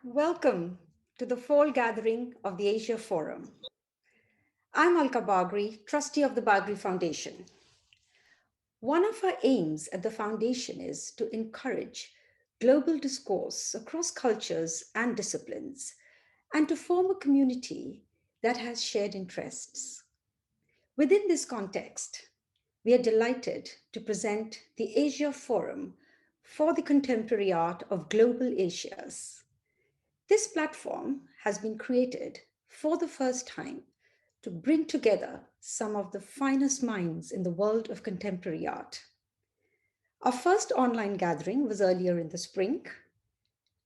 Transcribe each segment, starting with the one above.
Welcome to the fall gathering of the Asia Forum. I'm Alka Bagri, trustee of the Bagri Foundation. One of our aims at the foundation is to encourage global discourse across cultures and disciplines, and to form a community that has shared interests. Within this context, we are delighted to present the Asia Forum for the Contemporary Art of Global Asias. This platform has been created for the first time to bring together some of the finest minds in the world of contemporary art. Our first online gathering was earlier in the spring.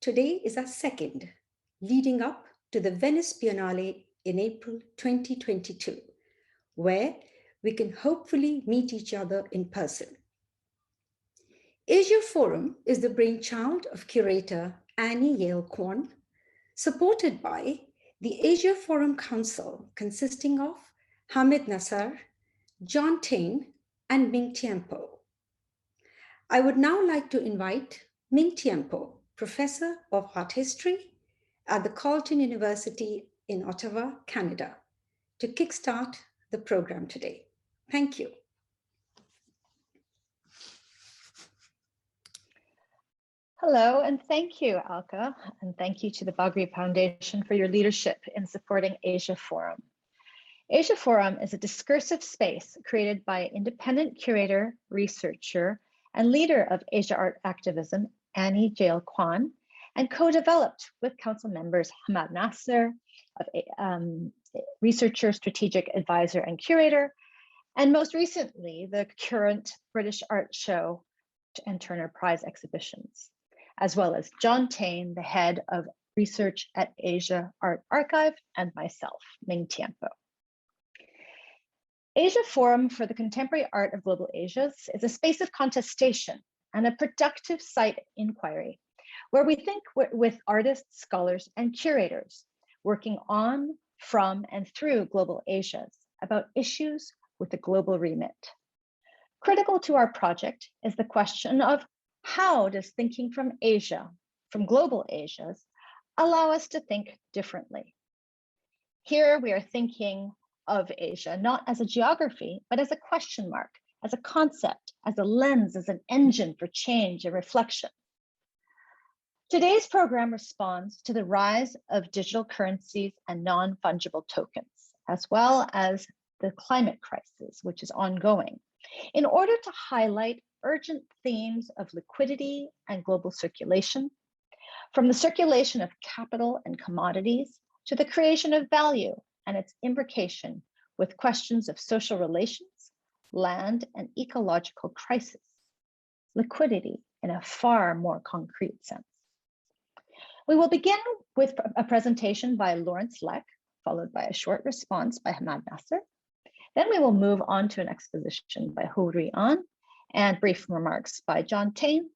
Today is our second, leading up to the Venice Biennale in April 2022, where we can hopefully meet each other in person. Asia Forum is the brainchild of curator Jael Kwan, supported by the Asia Forum Council, consisting of Hammad Nasar, Tain, and Ming Tiampo. I would now like to invite Ming Tiampo, Professor of Art History at the Carleton University in Ottawa, Canada, to kickstart the program today. Thank you. Hello, and thank you, Alka, and thank you to the Bagri Foundation for your leadership in supporting Asia Forum. Asia Forum is a discursive space created by independent curator, researcher, and leader of Asia art activism, Jael Kwan, and co-developed with council members Hammad Nasar, researcher, strategic advisor, and curator, and most recently, the current British Art Show and Turner Prize exhibitions, as well as Tain, the head of research at Asia Art Archive, and myself, Ming Tiampo. Asia Forum for the Contemporary Art of Global Asias is a space of contestation and a productive site inquiry, where we think with artists, scholars, and curators working on, from, and through global Asias about issues with a global remit. Critical to our project is the question of how does thinking from Asia, from global Asias, allow us to think differently? Here we are thinking of Asia, not as a geography, but as a question mark, as a concept, as a lens, as an engine for change and reflection. Today's program responds to the rise of digital currencies and non-fungible tokens, as well as the climate crisis, which is ongoing, in order to highlight urgent themes of liquidity and global circulation, from the circulation of capital and commodities to the creation of value and its imbrication with questions of social relations, land, and ecological crisis, liquidity in a far more concrete sense. We will begin with a presentation by Lawrence Lek, followed by a short response by Hammad Nasar. Then we will move on to an exposition by Rui An and brief remarks by Tain,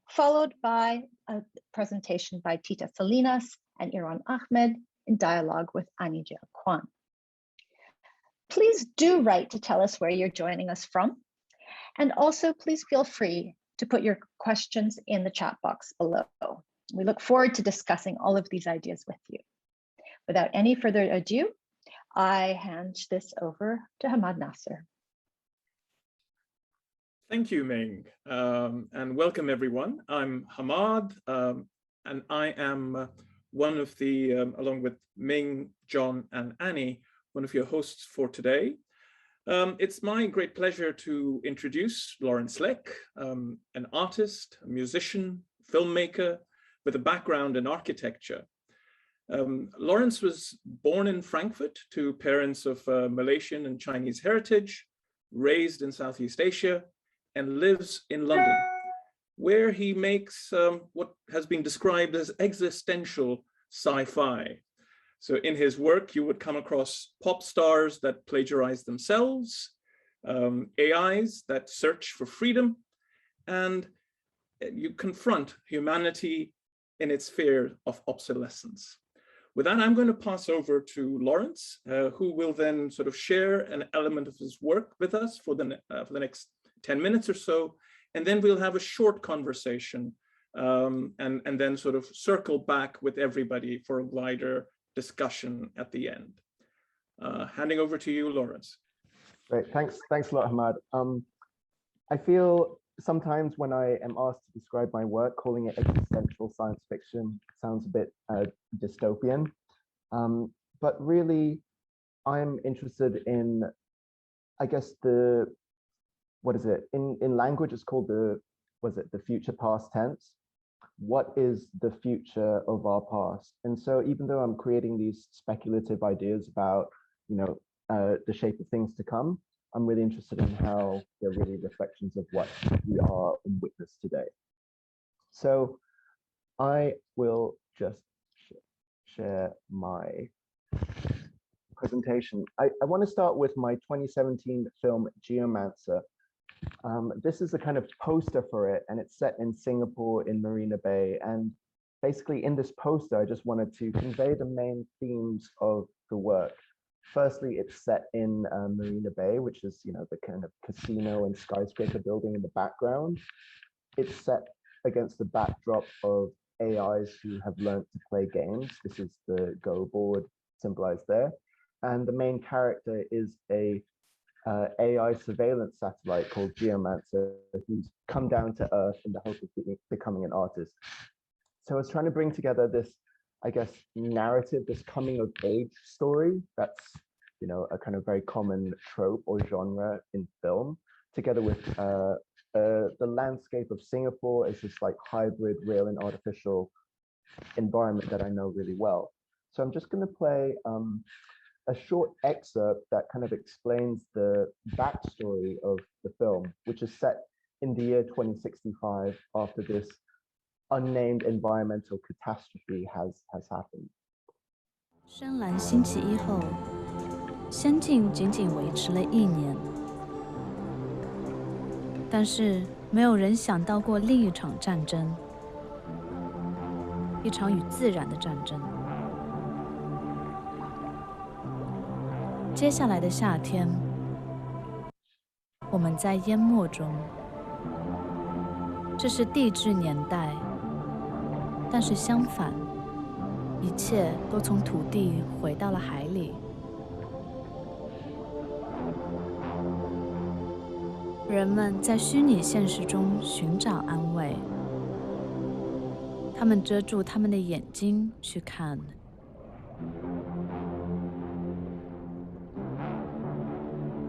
followed by a presentation by Tita Salina and Irwan Ahmett in dialogue with Jael Kwan. Please do write to tell us where you're joining us from. And also please feel free to put your questions in the chat box below. We look forward to discussing all of these ideas with you. Without any further ado, I hand this over to Hammad Nasar. Thank you, Ming, and welcome everyone. I'm Hammad, and I am one of the, along with Ming, John, and Annie, one of your hosts for today. It's my great pleasure to introduce Lawrence Lek, an artist, a musician, filmmaker with a background in architecture. Lawrence was born in Frankfurt to parents of Malaysian and Chinese heritage, raised in Southeast Asia, and lives in London, where he makes what has been described as existential sci-fi. So in his work, you would come across pop stars that plagiarize themselves, AIs that search for freedom, and you confront humanity in its fear of obsolescence. With that, I'm going to pass over to Lawrence, who will then sort of share an element of his work with us for the next 10 minutes or so, and then we'll have a short conversation and then sort of circle back with everybody for a wider discussion at the end. Handing over to you, Lawrence. Great, thanks a lot, Hammad. I feel sometimes when I am asked to describe my work, calling it existential science fiction sounds a bit dystopian. But really, I'm interested in, I guess, what is it? In language, it's called the future past tense. What is the future of our past? And so even though I'm creating these speculative ideas about, the shape of things to come, I'm really interested in how they're really reflections of what we are in witness today. So I will just share my presentation. I want to start with my 2017 film, Geomancer. This is a kind of poster for it, and it's set in Singapore in Marina Bay. And basically in this poster, I just wanted to convey the main themes of the work. Firstly, it's set in Marina Bay, which is, the kind of casino and skyscraper building in the background. It's set against the backdrop of AIs who have learned to play games. This is the Go board symbolized there. And the main character is a AI surveillance satellite called Geomancer, who's come down to Earth in the hope of becoming an artist. So I was trying to bring together this, I guess, narrative, this coming of age story that's, a kind of very common trope or genre in film, together with the landscape of Singapore as this like hybrid real and artificial environment that I know really well. So I'm just going to play a short excerpt that kind of explains the backstory of the film, which is set in the year 2065 after this unnamed environmental catastrophe has happened. 深蓝兴起以后，仙境仅仅维持了1年，但是没有人想到过另一场战争，一场与自然的战争。接下来的夏天，我们在淹没中，这是地质年代，但是相反，一切都从土地回到了海里。人们在虚拟现实中寻找安慰，他们遮住他们的眼睛去看。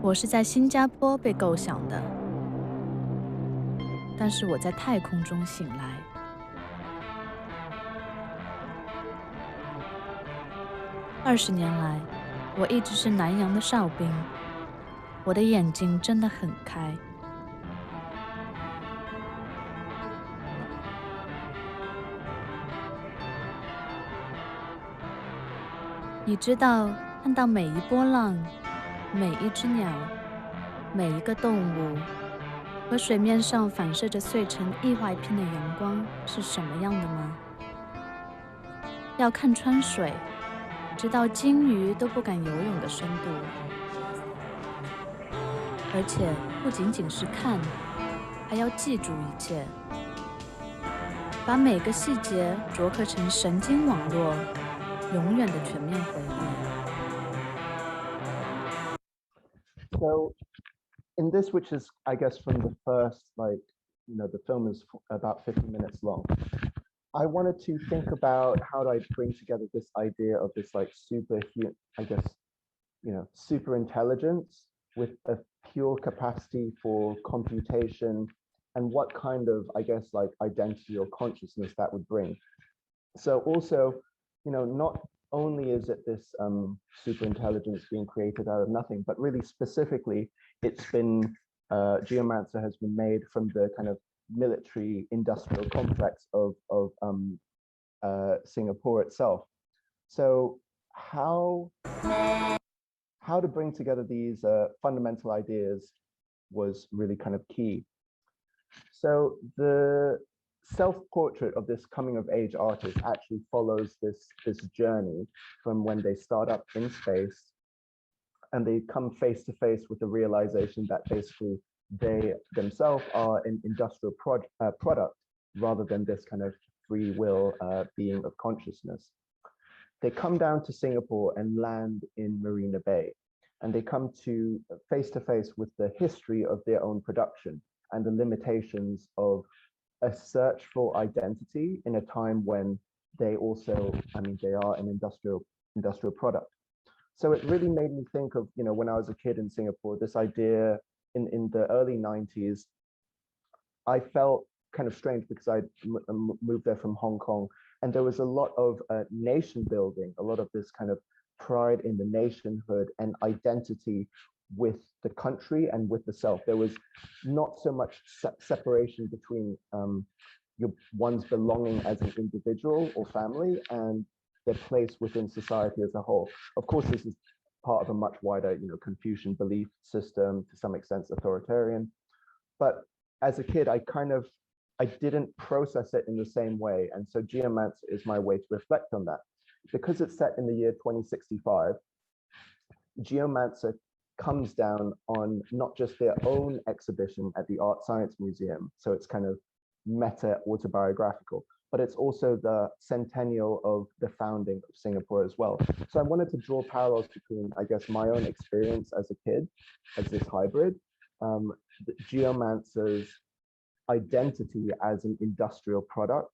我是在新加坡被构想的，但是我在太空中醒来。20年来，我一直是南洋的哨兵，我的眼睛睁得很开。你知道，看到每一波浪，每一只鸟，每一个动物，和水面上反射着碎成一坏片的阳光是什么样的吗？要看穿水，直到鲸鱼都不敢游泳的深度。而且不仅仅是看，还要记住一切，把每个细节琢刻成神经网络，永远的全面回忆。So in this, which is, I guess, from the first, the film is about 50 minutes long. I wanted to think about how do I bring together this idea of this super intelligence with a pure capacity for computation, and what kind of, I guess, identity or consciousness that would bring. So also, not only is it this super intelligence being created out of nothing, but really specifically, it's been, Geomancer has been made from the kind of military industrial complex of Singapore itself. So how to bring together these fundamental ideas was really kind of key. So the self-portrait of this coming of age artist actually follows this journey from when they start up in space and they come face to face with the realization that basically they themselves are an industrial product rather than this kind of free will being of consciousness. They come down to Singapore and land in Marina Bay, and they come to face with the history of their own production and the limitations of a search for identity in a time when they also, I mean, they are an industrial product. So it really made me think of, you know, when I was a kid in Singapore, this idea in the early 90s, I felt kind of strange because I moved there from Hong Kong, and there was a lot of nation building, a lot of this kind of pride in the nationhood and identity with the country and with the self. There was not so much separation between one's belonging as an individual or family and their place within society as a whole. Of course, this is part of a much wider, you know, Confucian belief system, to some extent authoritarian. But as a kid, I didn't process it in the same way. And so Geomancer is my way to reflect on that. Because it's set in the year 2065, Geomancer comes down on not just their own exhibition at the Art Science Museum, so it's kind of meta autobiographical, but it's also the centennial of the founding of Singapore as well. So I wanted to draw parallels between, I guess, my own experience as a kid, as this hybrid, Geomancer's identity as an industrial product,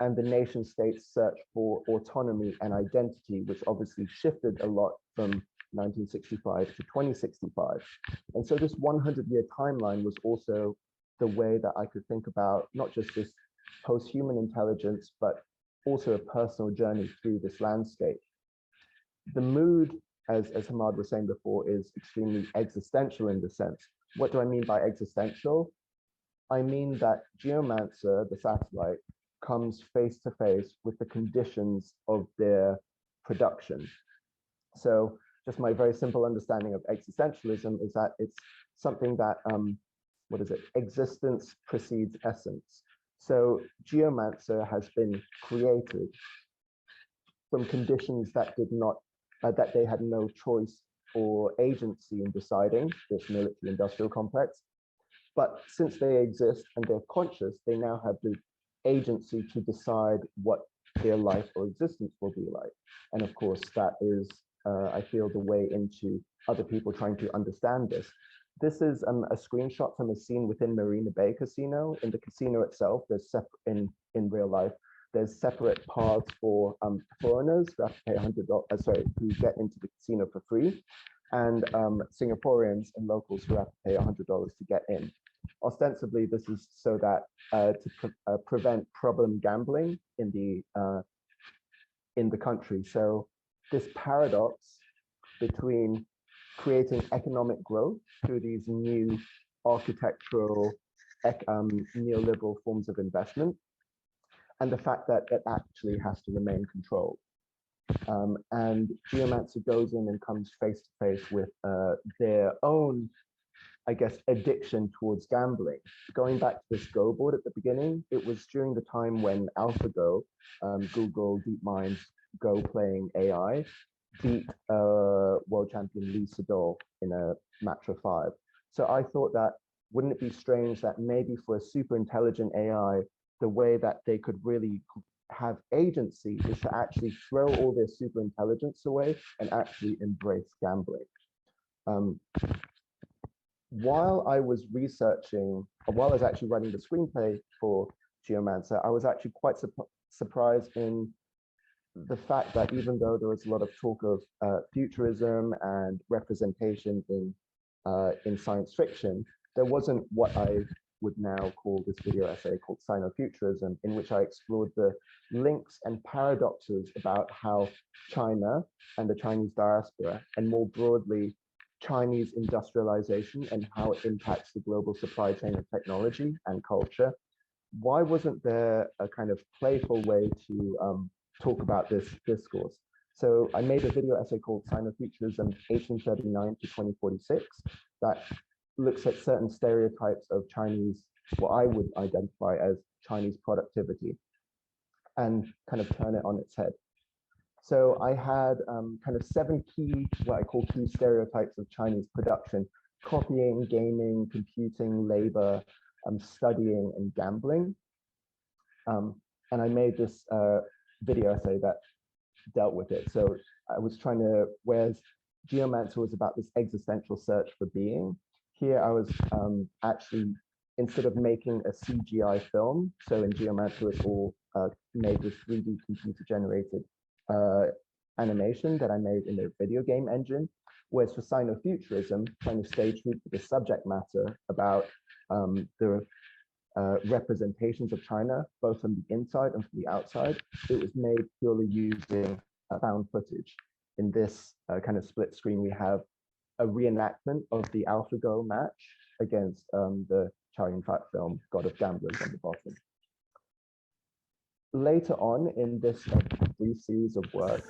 and the nation state's search for autonomy and identity, which obviously shifted a lot from 1965 to 2065. And so this 100-year timeline was also the way that I could think about not just this post-human intelligence, but also a personal journey through this landscape. The mood, as Hammad was saying before, is extremely existential in the sense. What do I mean by existential? I mean that Geomancer, the satellite, comes face to face with the conditions of their production. So just my very simple understanding of existentialism is that it's something that, existence precedes essence. So Geomancer has been created from conditions that did not, that they had no choice or agency in deciding, this military industrial complex. But since they exist and they're conscious, they now have the agency to decide what their life or existence will be like. And of course, that is, I feel, the way into other people trying to understand this. This is a screenshot from a scene within Marina Bay Casino. In the casino itself, there's in real life, there's separate paths for foreigners who have to pay $100, who get into the casino for free, and Singaporeans and locals who have to pay $100 to get in. Ostensibly, this is so that to prevent problem gambling in the country. So this paradox between creating economic growth through these new architectural, neoliberal forms of investment, and the fact that it actually has to remain controlled. And Geomancer goes in and comes face to face with their own, I guess, addiction towards gambling. Going back to this Go board at the beginning, it was during the time when AlphaGo, Google DeepMind's Go playing AI, beat world champion Lee Sedol in a match of 5. So I thought that, wouldn't it be strange that maybe for a super intelligent AI, the way that they could really have agency is to actually throw all their super intelligence away and actually embrace gambling. While I was researching, while I was actually writing the screenplay for Geomancer, I was actually quite surprised in the fact that even though there was a lot of talk of futurism and representation in science fiction, there wasn't what I would now call this video essay called Sino-Futurism, in which I explored the links and paradoxes about how China and the Chinese diaspora, and more broadly, Chinese industrialization and how it impacts the global supply chain of technology and culture. Why wasn't there a kind of playful way to talk about this discourse? So I made a video essay called Sino-Futurism 1839 to 2046 that looks at certain stereotypes of Chinese, what I would identify as Chinese productivity, and kind of turn it on its head. So I had kind of 7 key, what I call key stereotypes of Chinese production: copying, gaming, computing, labor, studying, and gambling. And I made this video essay that dealt with it. So I was trying to, whereas Geomancer was about this existential search for being, here I was actually, instead of making a CGI film, so in Geomancer it's all made with 3D computer generated animation that I made in the video game engine, whereas for Sino-Futurism, trying to stay true to the subject matter about the representations of China, both from the inside and from the outside, it was made purely using found footage. In this kind of split screen, we have a reenactment of the AlphaGo match against the Chow Yun-fat film, God of Gamblers, on the bottom. Later on in this brief series of work,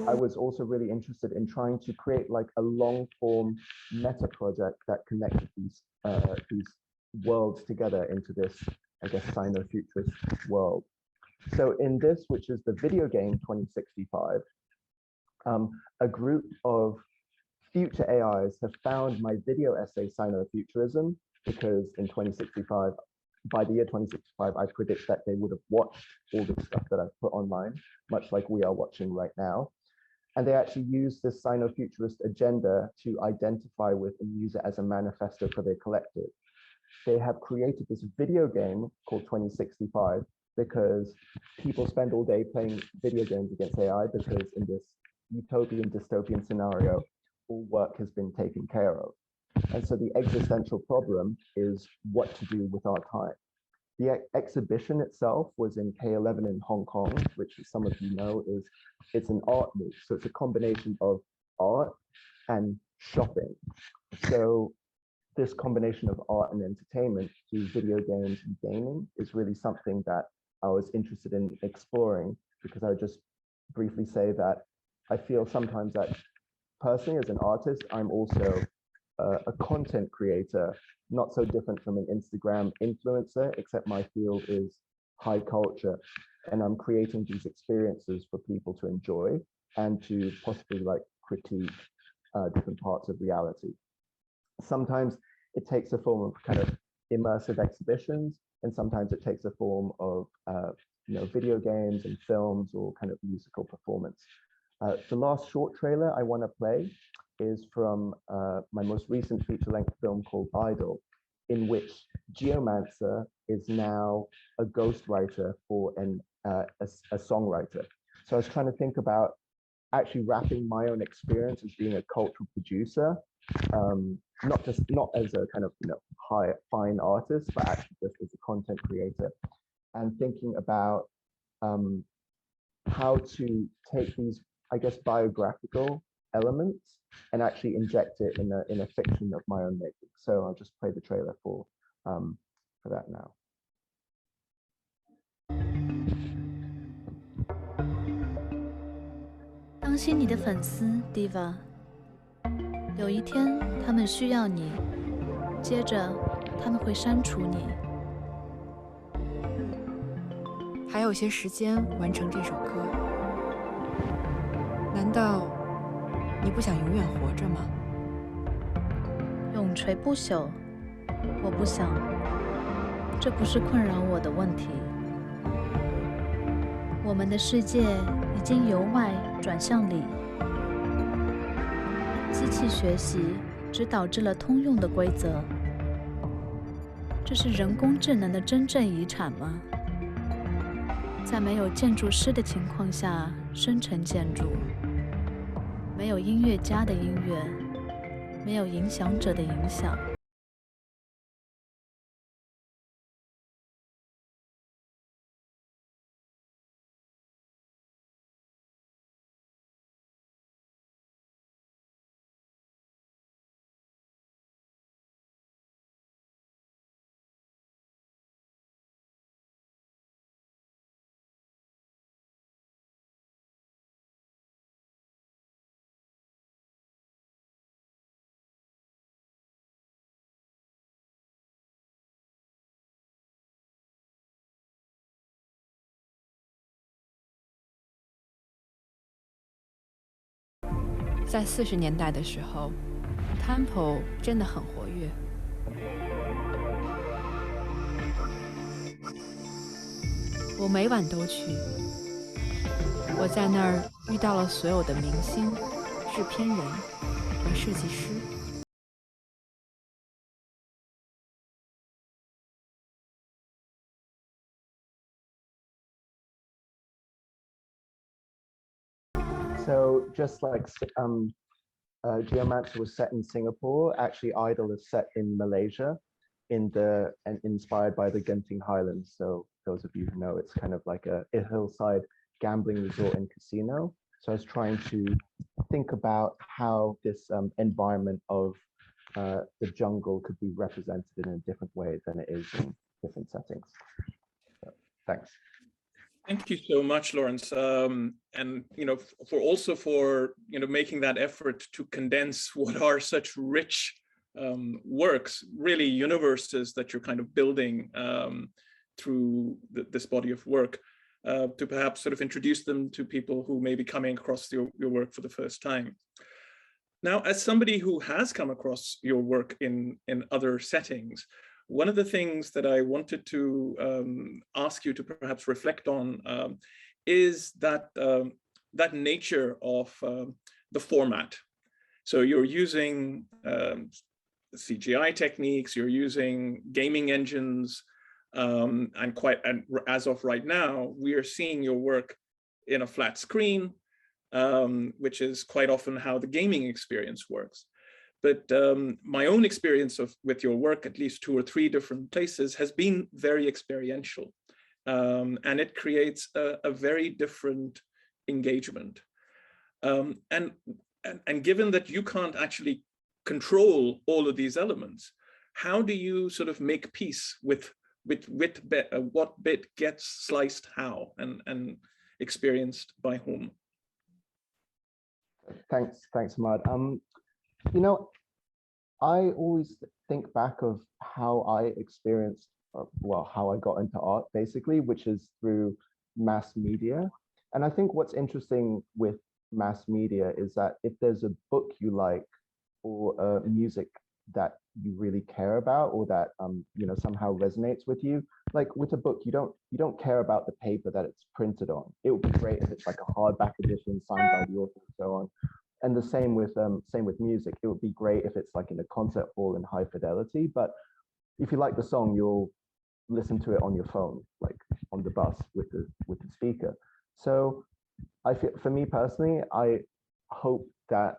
I was also really interested in trying to create like a long form meta project that connected these worlds together into this, I guess, Sino-futurist world. So in this, which is the video game 2065, a group of future AIs have found my video essay Sino-Futurism, because in 2065, by the year 2065, I predict that they would have watched all the stuff that I've put online, much like we are watching right now. And they actually use this Sino-Futurist agenda to identify with and use it as a manifesto for their collective. They have created this video game called 2065 because people spend all day playing video games against AI, because in this utopian dystopian scenario, all work has been taken care of. And so the existential problem is what to do with our time. The exhibition itself was in K11 in Hong Kong, which, as some of you know, it's an art move. So it's a combination of art and shopping. So this combination of art and entertainment through video games and gaming is really something that I was interested in exploring, because I would just briefly say that I feel sometimes that personally as an artist, I'm also a content creator, not so different from an Instagram influencer, except my field is high culture, and I'm creating these experiences for people to enjoy and to possibly like critique different parts of reality. Sometimes it takes a form of kind of immersive exhibitions, and sometimes it takes a form of video games and films or kind of musical performance. The last short trailer I want to play is from my most recent feature-length film called Idol, in which Geomancer is now a ghostwriter for a songwriter. So I was trying to think about actually wrapping my own experience as being a cultural producer, not as a kind of fine artist, but actually just as a content creator, and thinking about how to take these, I guess, biographical elements and actually inject it in a fiction of my own making. So I'll just play the trailer for that now. 当心你的粉丝 Diva， 有一天他们需要你，接着他们会删除你。还有些时间完成这首歌，难道你不想永远活着吗？永垂不朽，我不想，这不是困扰我的问题。我们的世界已经由外转向里，机器学习只导致了通用的规则。这是人工智能的真正遗产吗？在没有建筑师的情况下生成建筑，没有音乐家的音乐，没有影响者的影响。在40年代的时候 ，Tiampo 真的很活跃。我每晚都去。我在那儿遇到了所有的明星、制片人和设计师。So just like Geomancer was set in Singapore, actually Idol is set in Malaysia, and inspired by the Genting Highlands. So those of you who know, it's kind of like a hillside gambling resort and casino. So I was trying to think about how this environment of the jungle could be represented in a different way than it is in different settings. So, thanks. Thank you so much, Lawrence, and for making that effort to condense what are such rich works, really universes that you're kind of building through this body of work, to perhaps sort of introduce them to people who may be coming across your work for the first time. Now, as somebody who has come across your work in other settings, one of the things that I wanted to ask you to perhaps reflect on is that nature of the format. So you're using CGI techniques, you're using gaming engines, and as of right now, we are seeing your work in a flat screen, which is quite often how the gaming experience works. But my own experience with your work, at least 2 or 3 different places, has been very experiential. And it creates a very different engagement. And given that you can't actually control all of these elements, how do you sort of make peace with what bit gets sliced how and experienced by whom? Thanks, Ahmad. You know, I always think back of how I experienced, well, how I got into art, basically, which is through mass media. And I think what's interesting with mass media is that if there's a book you like, or music that you really care about, or that somehow resonates with you, like with a book, you don't care about the paper that it's printed on. It would be great if it's like a hardback edition signed by the author and so on. And the same with music. It would be great if it's like in a concert hall in high fidelity, but if you like the song, you'll listen to it on your phone, like on the bus with the speaker. So I feel, for me personally, I hope that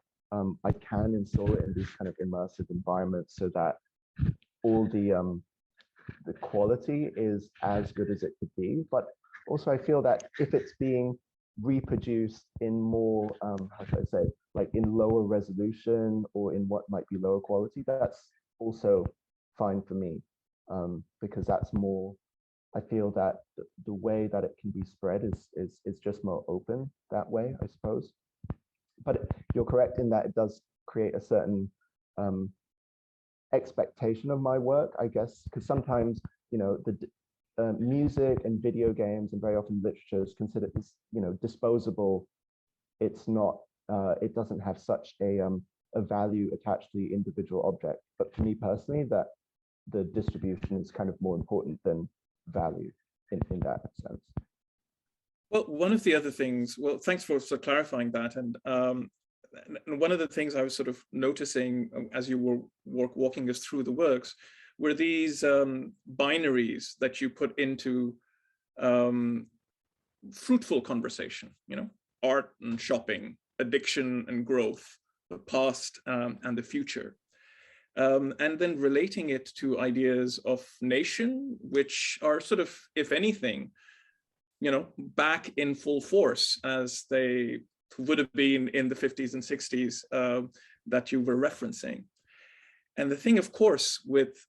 I can install it in these kind of immersive environments so that all the quality is as good as it could be. But also I feel that if it's being reproduced in more, how should I say, like in lower resolution or in what might be lower quality, that's also fine for me, because that's more, I feel that the way that it can be spread is just more open that way, I suppose. But you're correct in that it does create a certain expectation of my work, I guess, because sometimes, the music and video games and very often literature is considered, disposable. It's not, it doesn't have such a value attached to the individual object. But for me personally, that the distribution is kind of more important than value in that sense. Well, one of the other things, well, thanks for clarifying that. And one of the things I was sort of noticing as you were walking us through the works were these binaries that you put into fruitful conversation, art and shopping, addiction and growth, the past and the future. And then relating it to ideas of nation, which are sort of, if anything, back in full force as they would have been in the 50s and 60s that you were referencing. And the thing, of course, with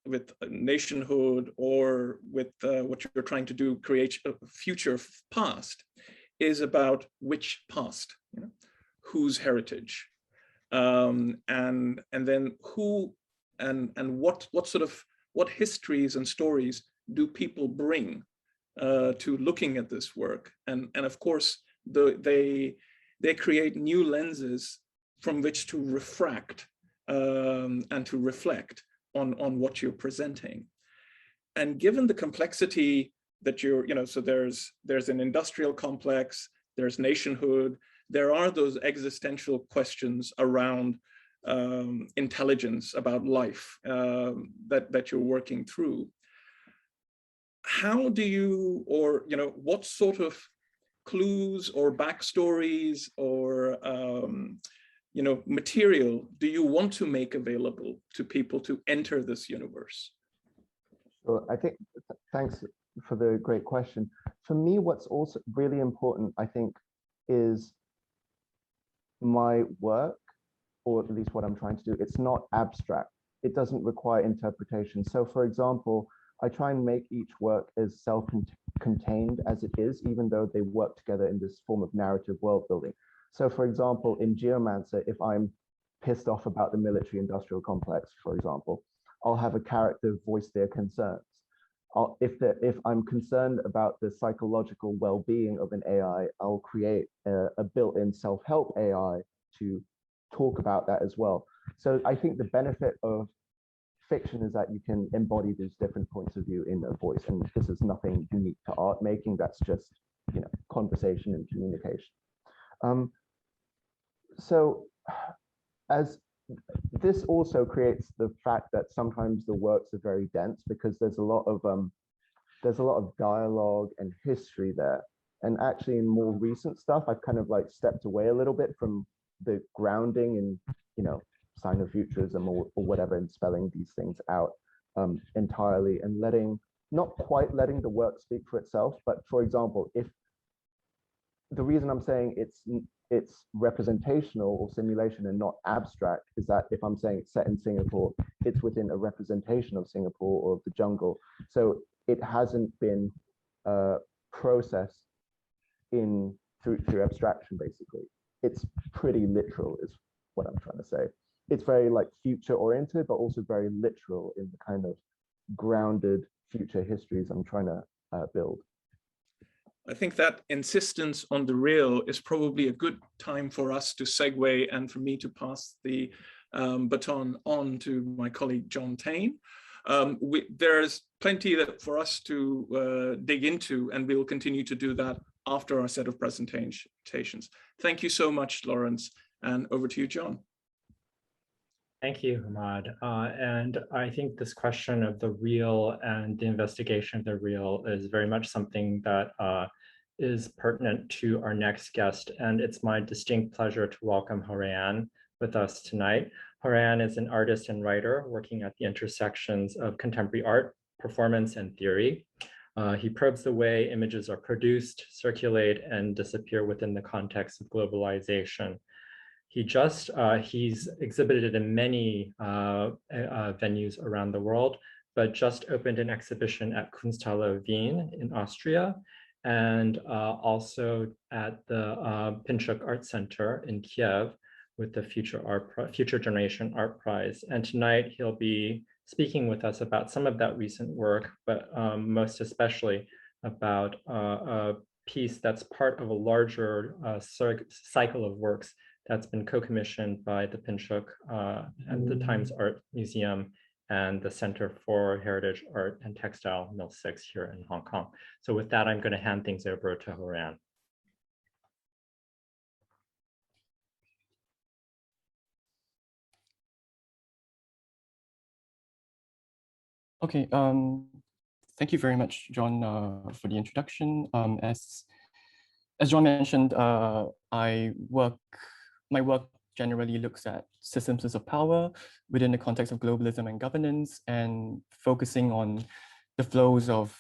nationhood or with what you're trying to do, create a future past, is about which past, whose heritage, and then who and what histories and stories do people bring to looking at this work, and of course they create new lenses from which to refract and to reflect on what you're presenting. And given the complexity that you're, so there's an industrial complex, there's nationhood, there are those existential questions around intelligence, about life, that you're working through. How do you, or what sort of clues or backstories or material do you want to make available to people to enter this universe? So I think, thanks for the great question. For me, what's also really important, I think, is my work, or at least what I'm trying to do. It's not abstract. It doesn't require interpretation. So for example, I try and make each work as self-contained as it is, even though they work together in this form of narrative world building. So for example, in Geomancer, if I'm pissed off about the military-industrial complex, for example, I'll have a character voice their concerns. If I'm concerned about the psychological well-being of an AI, I'll create a built-in self-help AI to talk about that as well. So I think the benefit of fiction is that you can embody these different points of view in a voice, and this is nothing unique to art making. That's just conversation and communication. So as this also creates the fact that sometimes the works are very dense, because there's a lot of dialogue and history there. And actually in more recent stuff, I've kind of like stepped away a little bit from the grounding and Sino-futurism or whatever, and spelling these things out entirely, and not quite letting the work speak for itself. But for example, if the reason I'm saying it's representational or simulation and not abstract is that if I'm saying it's set in Singapore, it's within a representation of Singapore or of the jungle. So it hasn't been processed through abstraction, basically. It's pretty literal is what I'm trying to say. It's very like future oriented, but also very literal in the kind of grounded future histories I'm trying to build. I think that insistence on the real is probably a good time for us to segue and for me to pass the baton on to my colleague, John Tain. There's plenty for us to dig into, and we will continue to do that after our set of presentations. Thank you so much, Lawrence, and over to you, John. Thank you, Hammad. And I think this question of the real and the investigation of the real is very much something that is pertinent to our next guest. And it's my distinct pleasure to welcome Rui An with us tonight. Rui An is an artist and writer working at the intersections of contemporary art, performance, and theory. He probes the way images are produced, circulate, and disappear within the context of globalization. He's exhibited in many venues around the world, but just opened an exhibition at Kunsthalle Wien in Austria, and also at the Pinchuk Art Center in Kiev with the Future Generation Art Prize. And tonight he'll be speaking with us about some of that recent work, but most especially about a piece that's part of a larger cycle of works that's been co-commissioned by the Pinchuk and the Times Art Museum and the Center for Heritage Art and Textile, Mill 6 here in Hong Kong. So with that, I'm going to hand things over to Rui An. Okay, thank you very much, John, for the introduction. As John mentioned, my work generally looks at systems of power within the context of globalism and governance, and focusing on the flows of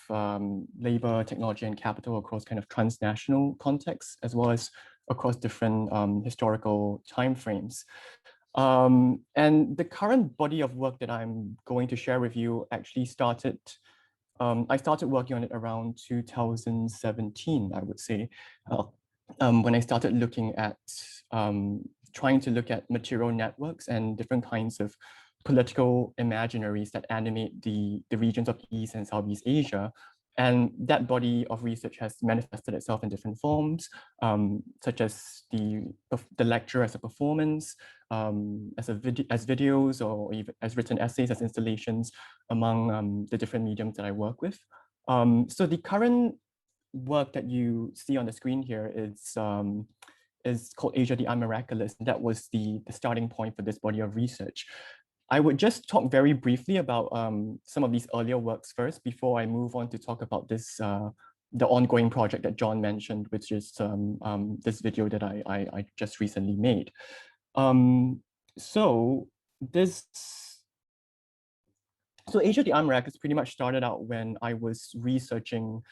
labor, technology, and capital across kind of transnational contexts, as well as across different historical timeframes. And the current body of work that I'm going to share with you actually started, I started working on it around 2017, I would say, when I started looking at, trying to look at material networks and different kinds of political imaginaries that animate the regions of East and Southeast Asia. And that body of research has manifested itself in different forms, such as the lecture as a performance, as videos, or even as written essays, as installations among the different mediums that I work with. So the current work that you see on the screen here is called Asia the Unmiraculous. That was the starting point for this body of research. I would just talk very briefly about some of these earlier works first before I move on to talk about this the ongoing project that John mentioned, which is this video that I just recently made. So Asia the Unmiraculous pretty much started out when I was researching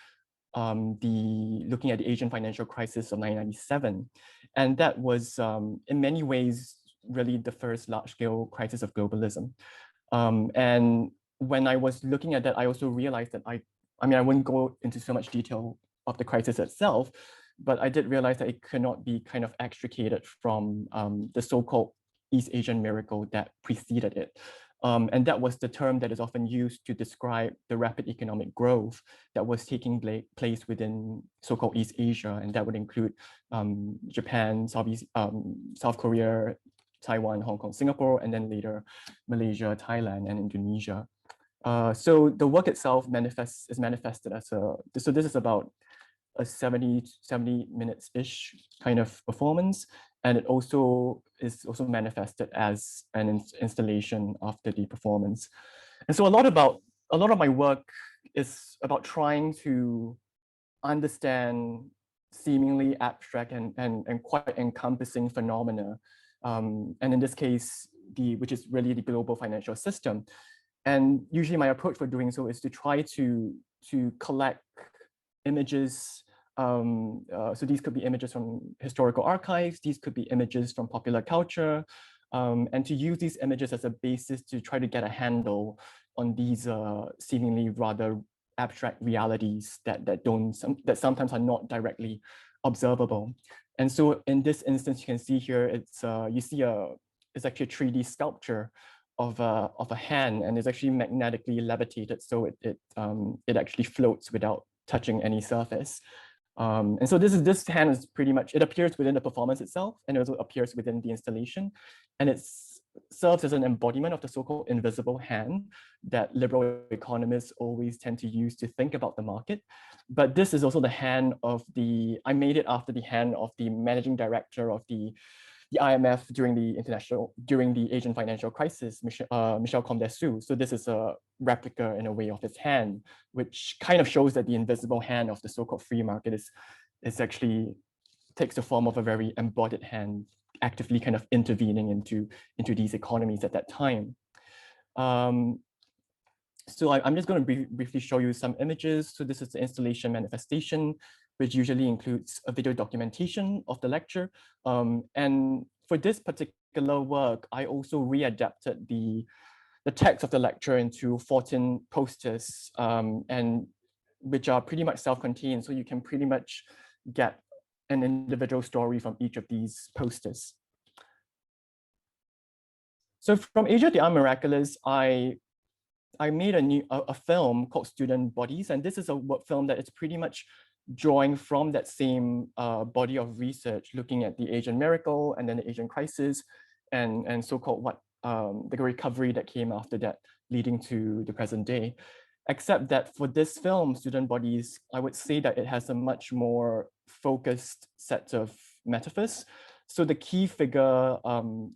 looking at the Asian financial crisis of 1997. And that was in many ways really the first large-scale crisis of globalism. And when I was looking at that, I also realized that I wouldn't go into so much detail of the crisis itself, but I did realize that it could not be kind of extricated from the so-called East Asian miracle that preceded it. And that was the term that is often used to describe the rapid economic growth that was taking place within so-called East Asia, and that would include Japan, South Korea, Taiwan, Hong Kong, Singapore, and then later Malaysia, Thailand, and Indonesia. So the work itself is manifested as so this is about a 70 minutes-ish kind of performance. And it is also manifested as an installation after the performance. And so a lot of my work is about trying to understand seemingly abstract and quite encompassing phenomena. And in this case, which is really the global financial system. And usually my approach for doing so is to try to collect images. So these could be images from historical archives, these could be images from popular culture, and to use these images as a basis to try to get a handle on these seemingly rather abstract realities that sometimes are not directly observable. And so in this instance, you can see here, it's actually a 3D sculpture of a hand, and it's actually magnetically levitated, so it actually floats without touching any surface. And so this hand is pretty much, it appears within the performance itself, and it also appears within the installation. And it serves as an embodiment of the so-called invisible hand that liberal economists always tend to use to think about the market. But this is also the hand of I made it after the hand of the managing director of the IMF during the Asian financial crisis, Michel Comte-Dessous. So this is a replica in a way of his hand, which kind of shows that the invisible hand of the so-called free market is actually takes the form of a very embodied hand, actively kind of intervening into these economies at that time. So I'm just going to briefly show you some images. So this is the installation manifestation, which usually includes a video documentation of the lecture. And for this particular work, I also readapted the text of the lecture into 14 posters, and which are pretty much self-contained. So you can pretty much get an individual story from each of these posters. So from Asia the Unmiraculous, I made a film called Student Bodies, and this is a film that is pretty much drawing from that same body of research, looking at the Asian miracle and then the Asian crisis, and so-called the recovery that came after that, leading to the present day. Except that for this film, Student Bodies, I would say that it has a much more focused set of metaphors. So the key figure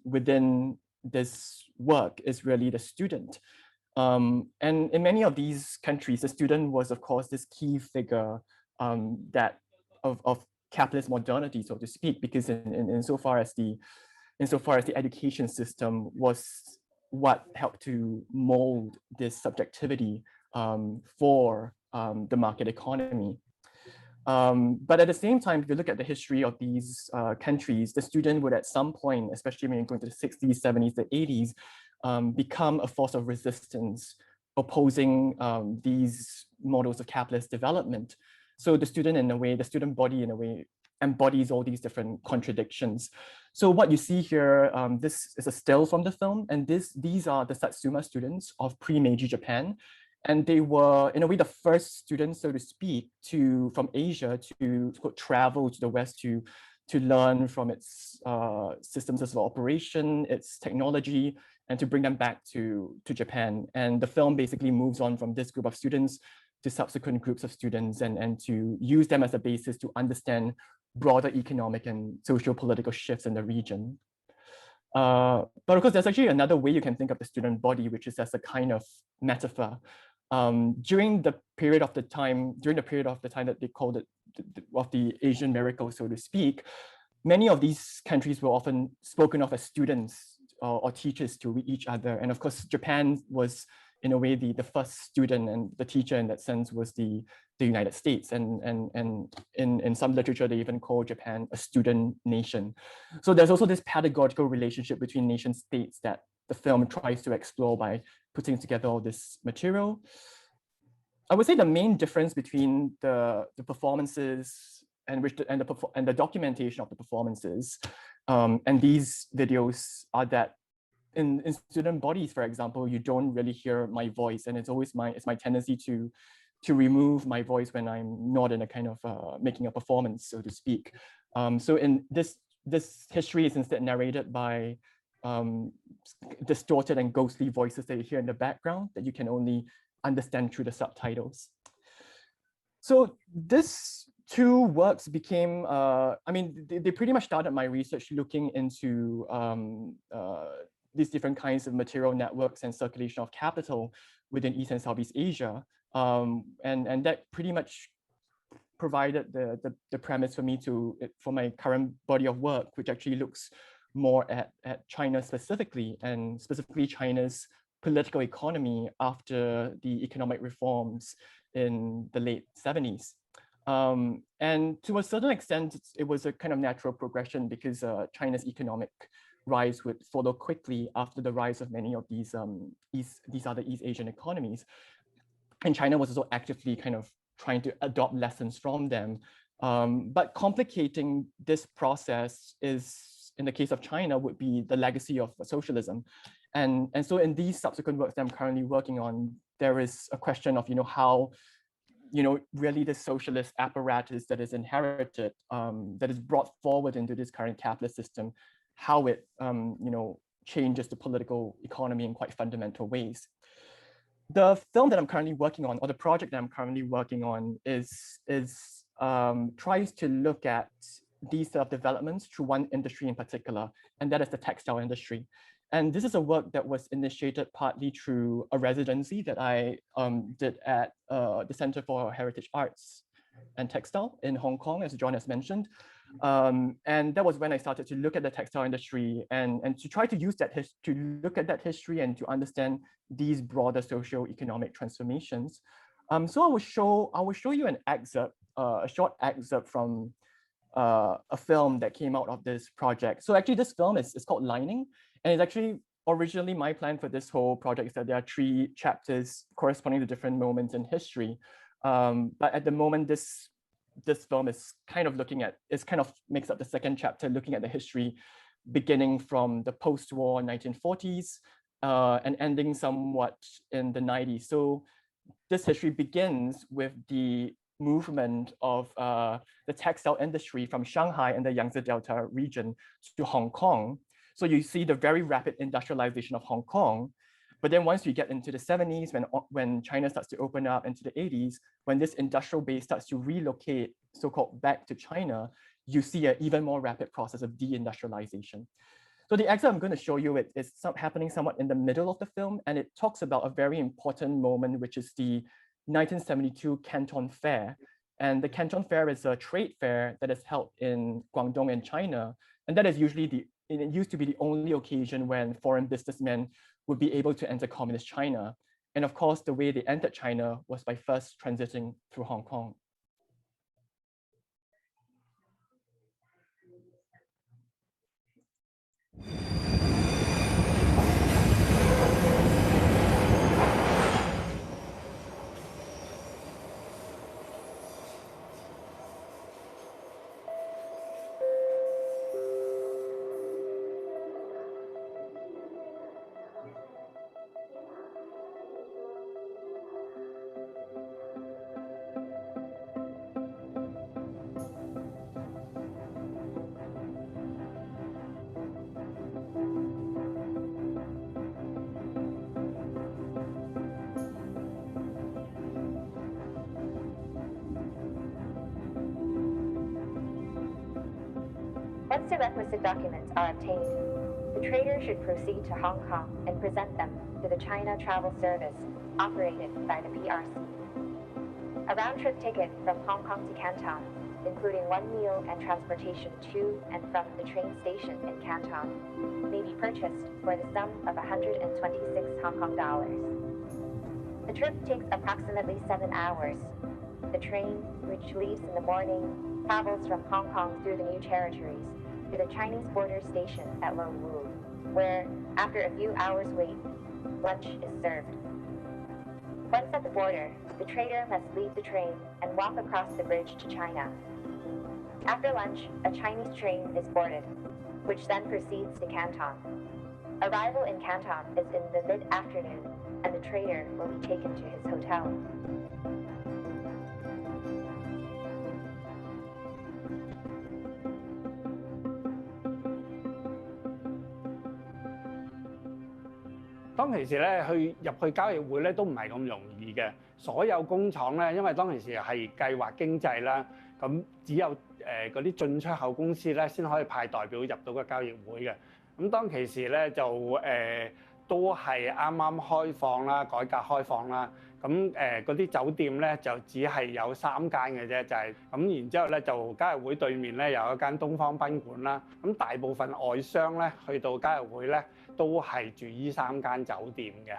within this work is really the student. And in many of these countries, the student was, of course, this key figure that of capitalist modernity, so to speak, because insofar as the education system was what helped to mold this subjectivity for the market economy. But at the same time, if you look at the history of these countries, the student would at some point, especially when you go into the 60s, 70s, the 80s, become a force of resistance, opposing these models of capitalist development. So the student body in a way embodies all these different contradictions. So what you see here, this is a still from the film, and these are the Satsuma students of pre-Meiji Japan. And they were, in a way, the first students, so to speak, from Asia to travel to the West to learn from its systems of operation, its technology, and to bring them back to Japan. And the film basically moves on from this group of students to subsequent groups of students and to use them as a basis to understand broader economic and socio-political shifts in the region. But of course, there's actually another way you can think of the student body, which is as a kind of metaphor. During the period of the time that they called it of the Asian miracle, so to speak, many of these countries were often spoken of as students or teachers to each other. And of course, Japan was in a way the first student, and the teacher in that sense was the United States. And in some literature, they even call Japan a student nation. So there's also this pedagogical relationship between nation states that the film tries to explore by putting together all this material. I would say the main difference between the performances and the documentation of the performances and these videos are that in student bodies, for example, you don't really hear my voice, and it's always my tendency to remove my voice when I'm not in a kind of making a performance, so to speak. So in this history is instead narrated by distorted and ghostly voices that you hear in the background that you can only understand through the subtitles. So this two works became, I mean, they pretty much started my research looking into these different kinds of material networks and circulation of capital within East and Southeast Asia. And that pretty much provided the premise for me for my current body of work, which actually looks more at China specifically, and specifically China's political economy after the economic reforms in the late 70s. And to a certain extent, it was a kind of natural progression because China's economic rise would follow quickly after the rise of many of these other East Asian economies. And China was also actively kind of trying to adopt lessons from them. But complicating this process is, in the case of China, would be the legacy of socialism. And so in these subsequent works that I'm currently working on, there is a question of, how, really the socialist apparatus that is inherited, that is brought forward into this current capitalist system, how it, changes the political economy in quite fundamental ways. The film that I'm currently working on, or the project that I'm currently working on, tries to look at these sort of developments through one industry in particular, and that is the textile industry. And this is a work that was initiated partly through a residency that I did at the Center for Heritage Arts and Textile in Hong Kong, as John has mentioned. And that was when I started to look at the textile industry and to try to use that to look at that history and to understand these broader socio-economic transformations. So I will show you an excerpt, a short excerpt from a film that came out of this project. So actually this film is called Lining, and it's actually originally my plan for this whole project is that there are 3 chapters corresponding to different moments in history. But at the moment, this film is kind of makes up the second chapter, looking at the history beginning from the post-war 1940s and ending somewhat in the 90s. So this history begins with the movement of the textile industry from Shanghai and the Yangtze Delta region to Hong Kong. So you see the very rapid industrialization of Hong Kong. But then once you get into the 70s, when China starts to open up, into the 80s, when this industrial base starts to relocate, so-called back to China, you see an even more rapid process of deindustrialization. So the excerpt I'm going to show you is happening somewhat in the middle of the film, and it talks about a very important moment, which is the 1972 Canton Fair. And the Canton Fair is a trade fair that is held in Guangdong in China, and that is usually it used to be the only occasion when foreign businessmen would be able to enter communist China. And of course, the way they entered China was by first transiting through Hong Kong. Once the requisite documents are obtained, the trader should proceed to Hong Kong and present them to the China Travel Service operated by the PRC. A round-trip ticket from Hong Kong to Canton, including one meal and transportation to and from the train station in Canton, may be purchased for the sum of 126 Hong Kong dollars. The trip takes approximately 7 hours. The train, which leaves in the morning, travels from Hong Kong through the New Territories to the Chinese border station at Lo Wu, where, after a few hours' wait, lunch is served. Once at the border, the trader must leave the train and walk across the bridge to China. After lunch, a Chinese train is boarded, which then proceeds to Canton. Arrival in Canton is in the mid-afternoon, and the trader will be taken to his hotel.當其時咧，入去交易會咧都唔係咁容易嘅。所有工廠咧，因為當其時係計劃經濟啦，咁只有嗰啲進出口公司咧先可以派代表入到個交易會嘅。咁當其時咧就都係啱啱開放啦，改革開放啦。咁嗰啲酒店咧就只係有3間嘅啫，就係咁。然之後咧就交易會對面咧有一間東方賓館啦。咁大部分外商咧去到交易會咧都係住依3間酒店嘅。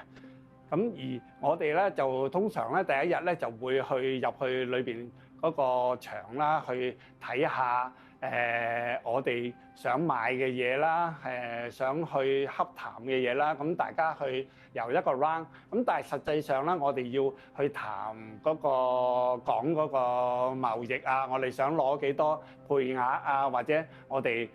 咁而我哋咧就通常咧第一日咧就會入去裏邊嗰個場啦，去睇下我哋想買嘅嘢啦，想去洽談嘅嘢啦，咁大家去由一個 round， 咁但係實際上咧，我哋要去談嗰個講嗰個貿易啊，我哋想攞幾多配額啊，或者我哋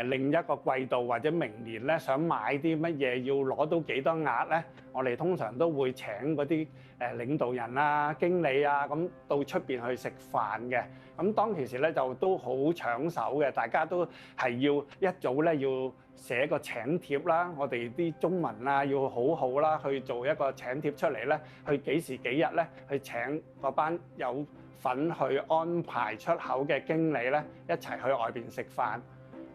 另一個季度或者明年咧想買啲乜嘢，要攞到幾多額咧，我哋通常都會請嗰啲領導人啊、經理啊，咁到出邊去食飯嘅。咁當其時咧就都好搶手嘅，大家都係要一早咧要寫個請帖啦，我哋啲中文啊要好好啦，去做一個請帖出嚟咧，去幾時幾日咧去請嗰班有份去安排出口嘅經理咧一齊去外邊食飯。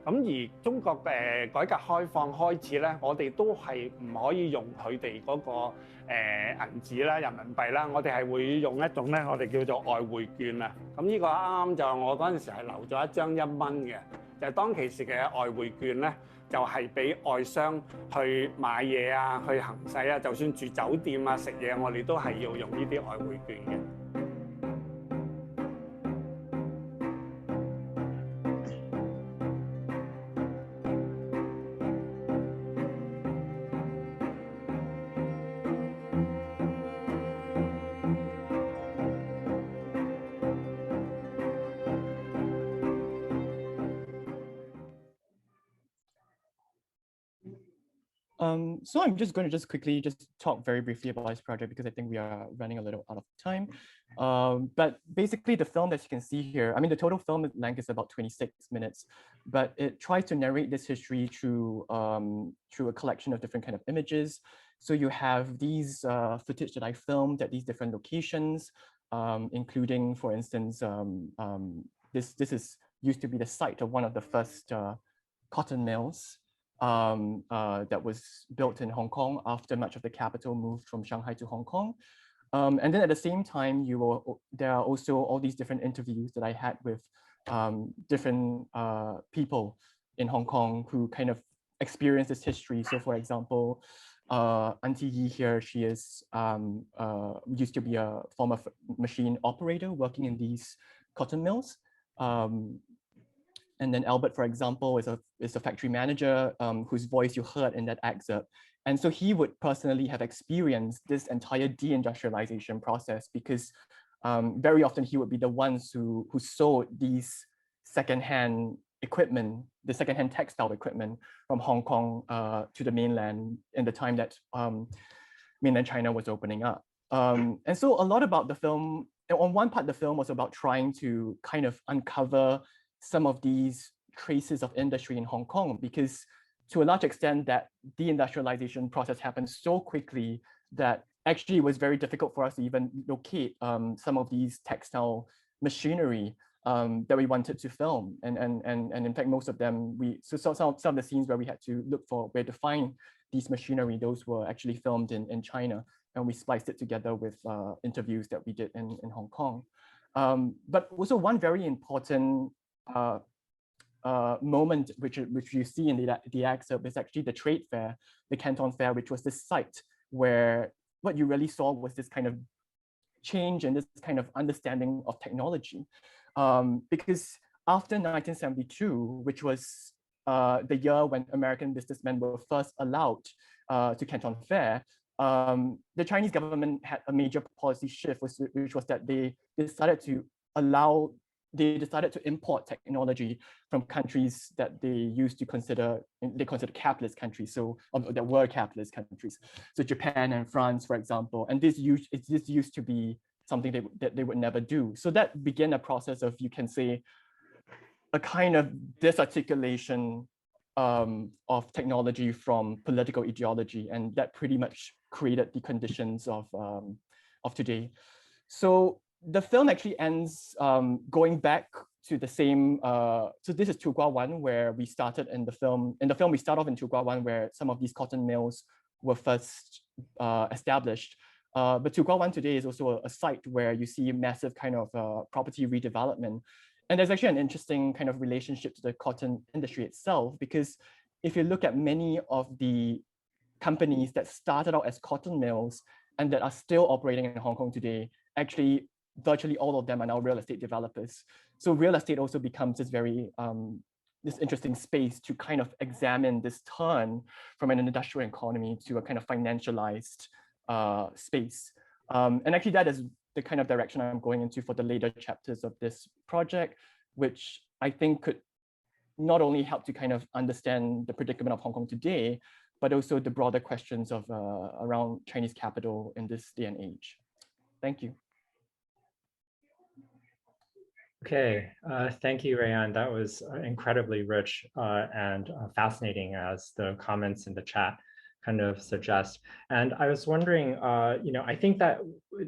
咁而中國改革開放開始咧，我哋都係唔可以用佢哋嗰個銀紙啦、人民幣啦，我哋係會用一種咧，我哋叫做外匯券啊。咁呢個啱啱就我嗰陣時係留咗一張1蚊嘅，就係當其時嘅外匯券咧，就係俾外商去買嘢啊、去行使啊，就算住酒店啊、食嘢，我哋都係要用呢啲外匯券嘅。So I'm just going to quickly talk very briefly about this project because I think we are running a little out of time. But basically the film that you can see here, I mean, the total film length is about 26 minutes, but it tries to narrate this history through a collection of different kind of images. So you have these footage that I filmed at these different locations, including, for instance, this is used to be the site of one of the first cotton mills that was built in Hong Kong after much of the capital moved from Shanghai to Hong Kong. And then at the same time, there are also all these different interviews that I had with different people in Hong Kong who kind of experienced this history. So for example, Auntie Yi here, she is used to be a former machine operator working in these cotton mills. And then Albert, for example, is a factory manager whose voice you heard in that excerpt. And so he would personally have experienced this entire deindustrialization process because very often he would be the ones who sold these secondhand equipment, the secondhand textile equipment from Hong Kong to the mainland in the time that mainland China was opening up. And so a lot about the film, on one part, the film was about trying to kind of uncover some of these traces of industry in Hong Kong, because to a large extent that deindustrialization process happened so quickly that actually it was very difficult for us to even locate some of these textile machinery that we wanted to film. And in fact, most of them, some of the scenes where we had to look for where to find these machinery, those were actually filmed in China, and we spliced it together with interviews that we did in Hong Kong. But also one very important moment which you see in the excerpt is actually the trade fair, the Canton Fair, which was this site where what you really saw was this kind of change and this kind of understanding of technology. Because after 1972, which was the year when American businessmen were first allowed to Canton Fair, the Chinese government had a major policy shift, which was that they decided to import technology from countries that they considered capitalist countries, so that were capitalist countries, so Japan and France, for example. And this used to be something that they would never do. So that began a process of, you can say, a kind of disarticulation of technology from political ideology, and that pretty much created the conditions of today. So the film actually ends going back to the same. So this is Tu Gua Wan, where we started in the film. In the film, we start off in Tu Gua Wan, where some of these cotton mills were first established. But Tu Gua Wan today is also a site where you see massive kind of property redevelopment. And there's actually an interesting kind of relationship to the cotton industry itself, because if you look at many of the companies that started out as cotton mills and that are still operating in Hong Kong today, actually virtually all of them are now real estate developers. So real estate also becomes this very this interesting space to kind of examine this turn from an industrial economy to a kind of financialized space. And actually that is the kind of direction I'm going into for the later chapters of this project, which I think could not only help to kind of understand the predicament of Hong Kong today, but also the broader questions of around Chinese capital in this day and age. Thank you. Okay, thank you, Rui An. That was incredibly rich and fascinating, as the comments in the chat kind of suggest. And I was wondering, I think that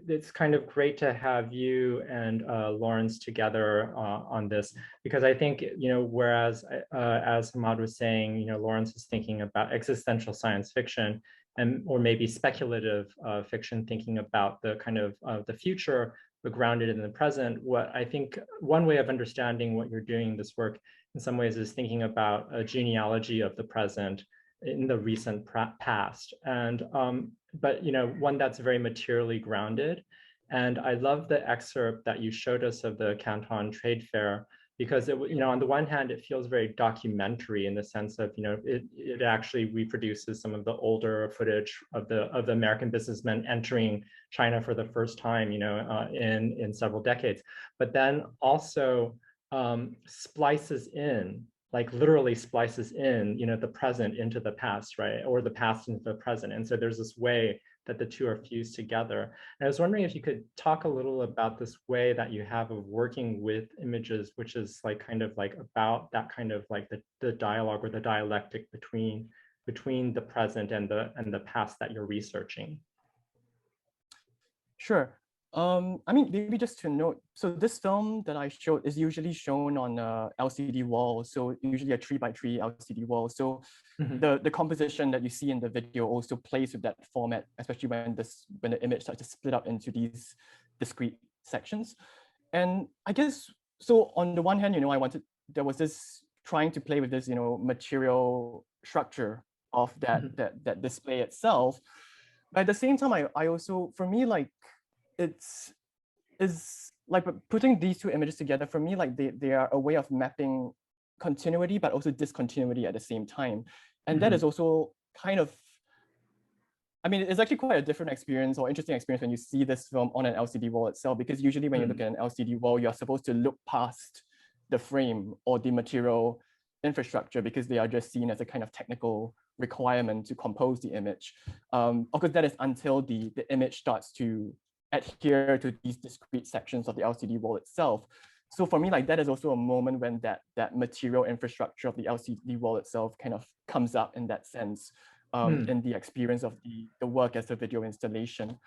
it's kind of great to have you and Lawrence together on this, because I think, whereas as Hammad was saying, Lawrence is thinking about existential science fiction or maybe speculative fiction, thinking about the kind of the future, but grounded in the present. What I think one way of understanding what you're doing this work in some ways is thinking about a genealogy of the present in the recent past, and but one that's very materially grounded. And I love the excerpt that you showed us of the Canton Trade Fair, because it, on the one hand, it feels very documentary in the sense of, it actually reproduces some of the older footage of the American businessmen entering China for the first time, in several decades, but then also splices in, like literally splices in, the present into the past, right? Or the past into the present. And so there's this way that the two are fused together. And I was wondering if you could talk a little about this way that you have of working with images, which is like kind of like about that kind of like the dialogue or the dialectic between the present and the past that you're researching. Sure. I mean, maybe just to note, so this film that I showed is usually shown on LCD wall, so usually a 3x3 LCD wall. So the composition that you see in the video also plays with that format, especially when the image starts to split up into these discrete sections. And I guess, so on the one hand, there was this trying to play with this, material structure of that display itself. But at the same time, I also, for me, like, it's like putting these two images together, for me, like they are a way of mapping continuity, but also discontinuity at the same time. And that is also kind of, I mean, it's actually quite a different experience or interesting experience when you see this film on an LCD wall itself, because usually when you look at an LCD wall, you're supposed to look past the frame or the material infrastructure, because they are just seen as a kind of technical requirement to compose the image. Of course, that is until the image starts to adhere to these discrete sections of the LCD wall itself. So for me, like, that is also a moment when that material infrastructure of the LCD wall itself kind of comes up in that sense, in the experience of the work as a video installation.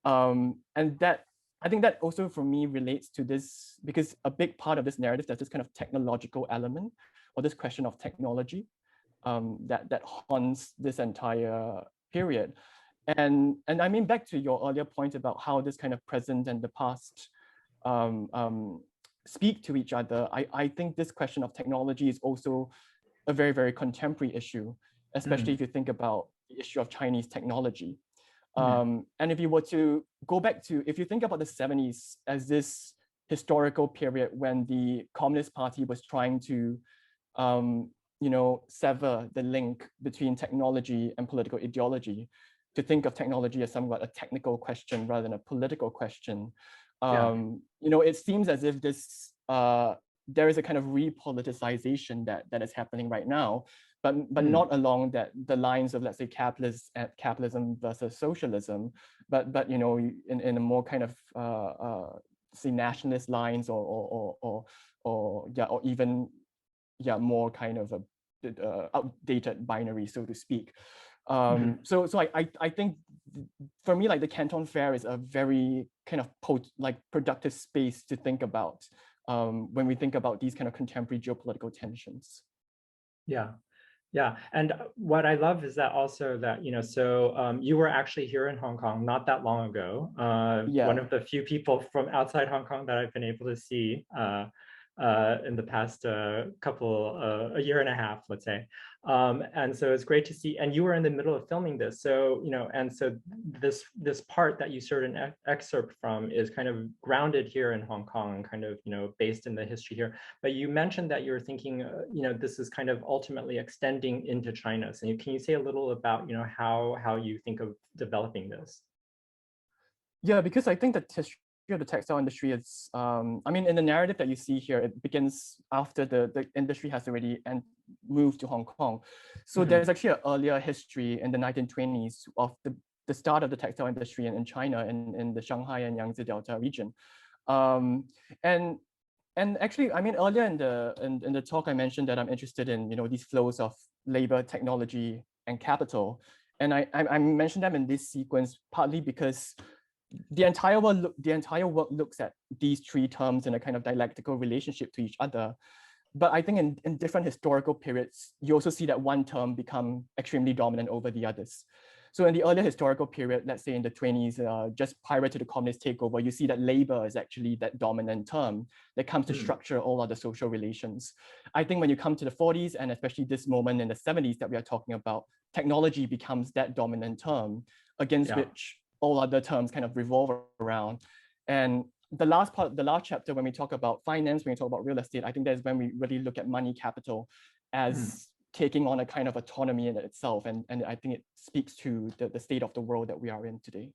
And that I think that also for me relates to this, because a big part of this narrative, there's this kind of technological element, or this question of technology that haunts this entire period. And I mean, back to your earlier point about how this kind of present and the past speak to each other, I think this question of technology is also a very, very contemporary issue, especially if you think about the issue of Chinese technology. And if you were to go back to, if you think about the 70s as this historical period when the Communist Party was trying to, sever the link between technology and political ideology, to think of technology as somewhat a technical question rather than a political question. It seems as if this there is a kind of repoliticization that is happening right now, but not along the lines of, let's say, capitalism versus socialism, but in a more kind of say nationalist lines or even more kind of a outdated binary, so to speak. So I think for me, like, the Canton Fair is a very kind of productive space to think about when we think about these kind of contemporary geopolitical tensions. Yeah, and what I love is that also that, you were actually here in Hong Kong not that long ago. One of the few people from outside Hong Kong that I've been able to see in the past a year and a half, let's say. And so it's great to see, and you were in the middle of filming this. So, and so this part that you sort of excerpt from is kind of grounded here in Hong Kong, kind of, based in the history here. But you mentioned that you're thinking, this is kind of ultimately extending into China. So can you say a little about, how you think of developing this? Yeah, because I think that history of the textile industry is, I mean, in the narrative that you see here, it begins after the industry has already moved to Hong Kong. So there's actually an earlier history in the 1920s of the start of the textile industry in China, in the Shanghai and Yangtze Delta region. And actually, I mean, earlier in the talk, I mentioned that I'm interested in, these flows of labor, technology, and capital. And I mentioned them in this sequence partly because the entire work looks at these three terms in a kind of dialectical relationship to each other. But I think in different historical periods, you also see that one term become extremely dominant over the others. So in the earlier historical period, let's say in the 20s, just prior to the communist takeover, you see that labor is actually that dominant term that comes to structure all other social relations. I think when you come to the 40s, and especially this moment in the 70s that we are talking about, technology becomes that dominant term against which all other terms kind of revolve around. And the last chapter, when we talk about finance, when we talk about real estate, I think that's when we really look at money capital as taking on a kind of autonomy in itself. And I think it speaks to the state of the world that we are in today.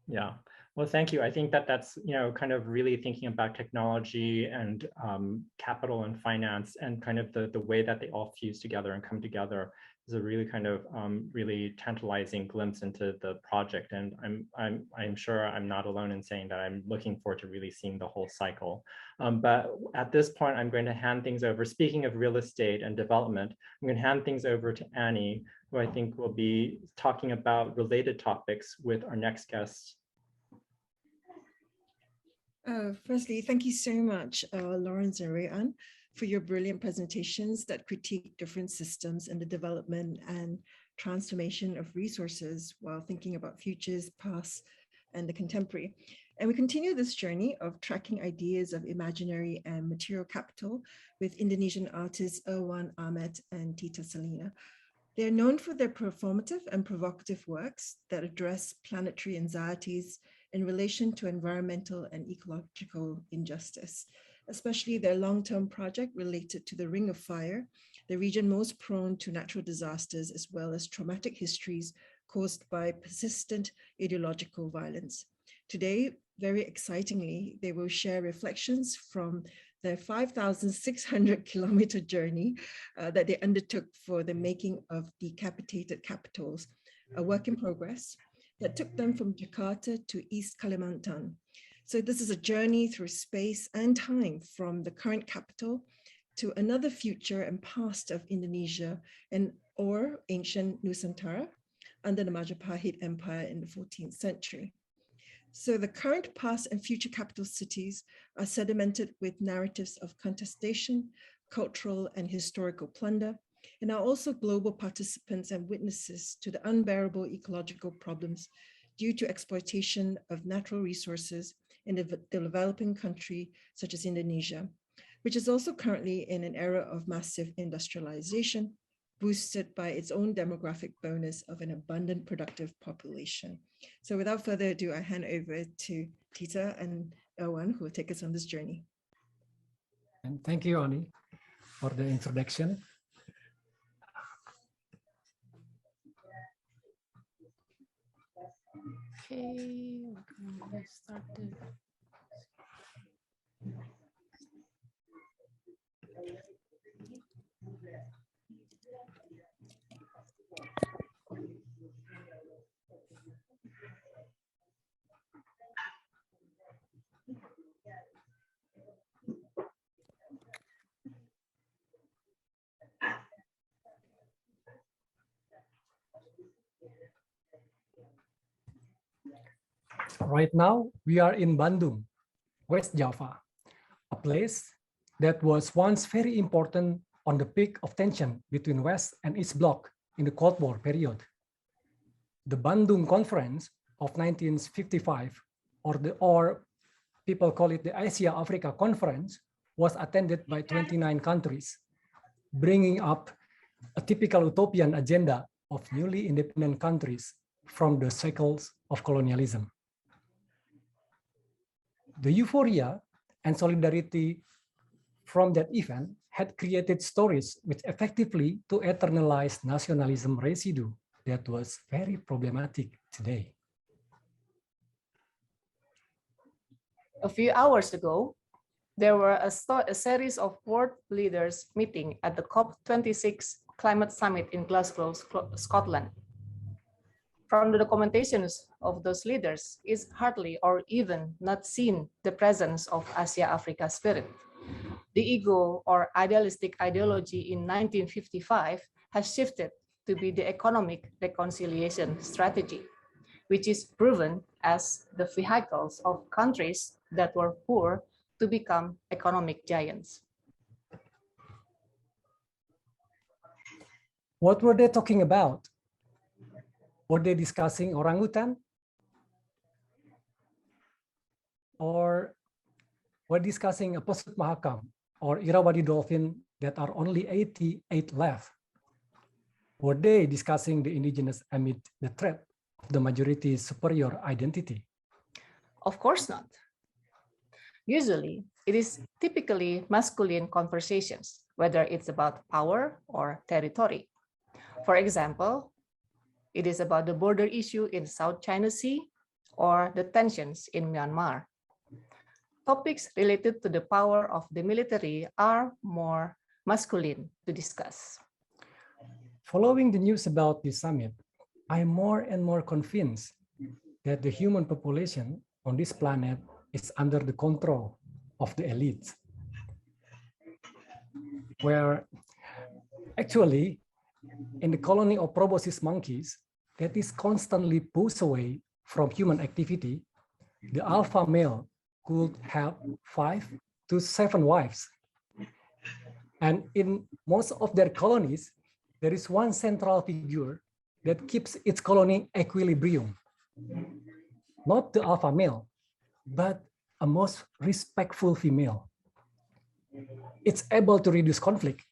Yeah, well, thank you. I think that's, kind of really thinking about technology and capital and finance and kind of the way that they all fuse together and come together is a really kind of really tantalizing glimpse into the project. And I'm sure I'm not alone in saying that I'm looking forward to really seeing the whole cycle. But at this point, I'm going to hand things over. Speaking of real estate and development, I'm going to hand things over to Annie, who I think will be talking about related topics with our next guest. Firstly, thank you so much, Lawrence and Rui An, for your brilliant presentations that critique different systems and the development and transformation of resources while thinking about futures, past, and the contemporary. And we continue this journey of tracking ideas of imaginary and material capital with Indonesian artists Irwan, Ahmett, and Tita Salina. They are known for their performative and provocative works that address planetary anxieties in relation to environmental and ecological injustice, especially their long-term project related to the Ring of Fire, the region most prone to natural disasters, as well as traumatic histories caused by persistent ideological violence. Today, very excitingly, they will share reflections from their 5,600 kilometer journey that they undertook for the making of Decapitated Capitals, a work in progress that took them from Jakarta to East Kalimantan. So this is a journey through space and time from the current capital to another future and past of Indonesia or ancient Nusantara under the Majapahit Empire in the 14th century. So the current, past, and future capital cities are sedimented with narratives of contestation, cultural and historical plunder, and are also global participants and witnesses to the unbearable ecological problems due to exploitation of natural resources in the developing country such as Indonesia, which is also currently in an era of massive industrialization, boosted by its own demographic bonus of an abundant, productive population. So without further ado, I hand over to Tita and Irwan, who will take us on this journey. And thank you, Ani, for the introduction. Okay, we're going to start the Right now, we are in Bandung, West Java, a place that was once very important on the peak of tension between West and East Bloc in the Cold War period. The Bandung Conference of 1955, or people call it the Asia-Africa Conference, was attended by 29 countries, bringing up a typical utopian agenda of newly independent countries from the cycles of colonialism. The euphoria and solidarity from that event had created stories which effectively to eternalize nationalism residue that was very problematic today. A few hours ago, there were a series of world leaders meeting at the COP26 Climate Summit in Glasgow, Scotland. From the documentations of those leaders is hardly or even not seen the presence of Asia-Africa spirit. The ego or idealistic ideology in 1955 has shifted to be the economic reconciliation strategy, which is proven as the vehicles of countries that were poor to become economic giants. What were they talking about? Were they discussing orangutan? Or were discussing a Posut Mahakam or Irrawaddy dolphin that are only 88 left? Were they discussing the indigenous amid the threat of the majority's superior identity? Of course not. Usually, it is typically masculine conversations, whether it's about power or territory. For example, it is about the border issue in South China Sea or the tensions in Myanmar. Topics related to the power of the military are more masculine to discuss. Following the news about this summit, I am more and more convinced that the human population on this planet is under the control of the elites, where actually in the colony of proboscis monkeys that is constantly pushed away from human activity, the alpha male could have 5 to 7 wives. And in most of their colonies, there is one central figure that keeps its colony equilibrium. Not the alpha male, but a most respectful female. It's able to reduce conflict.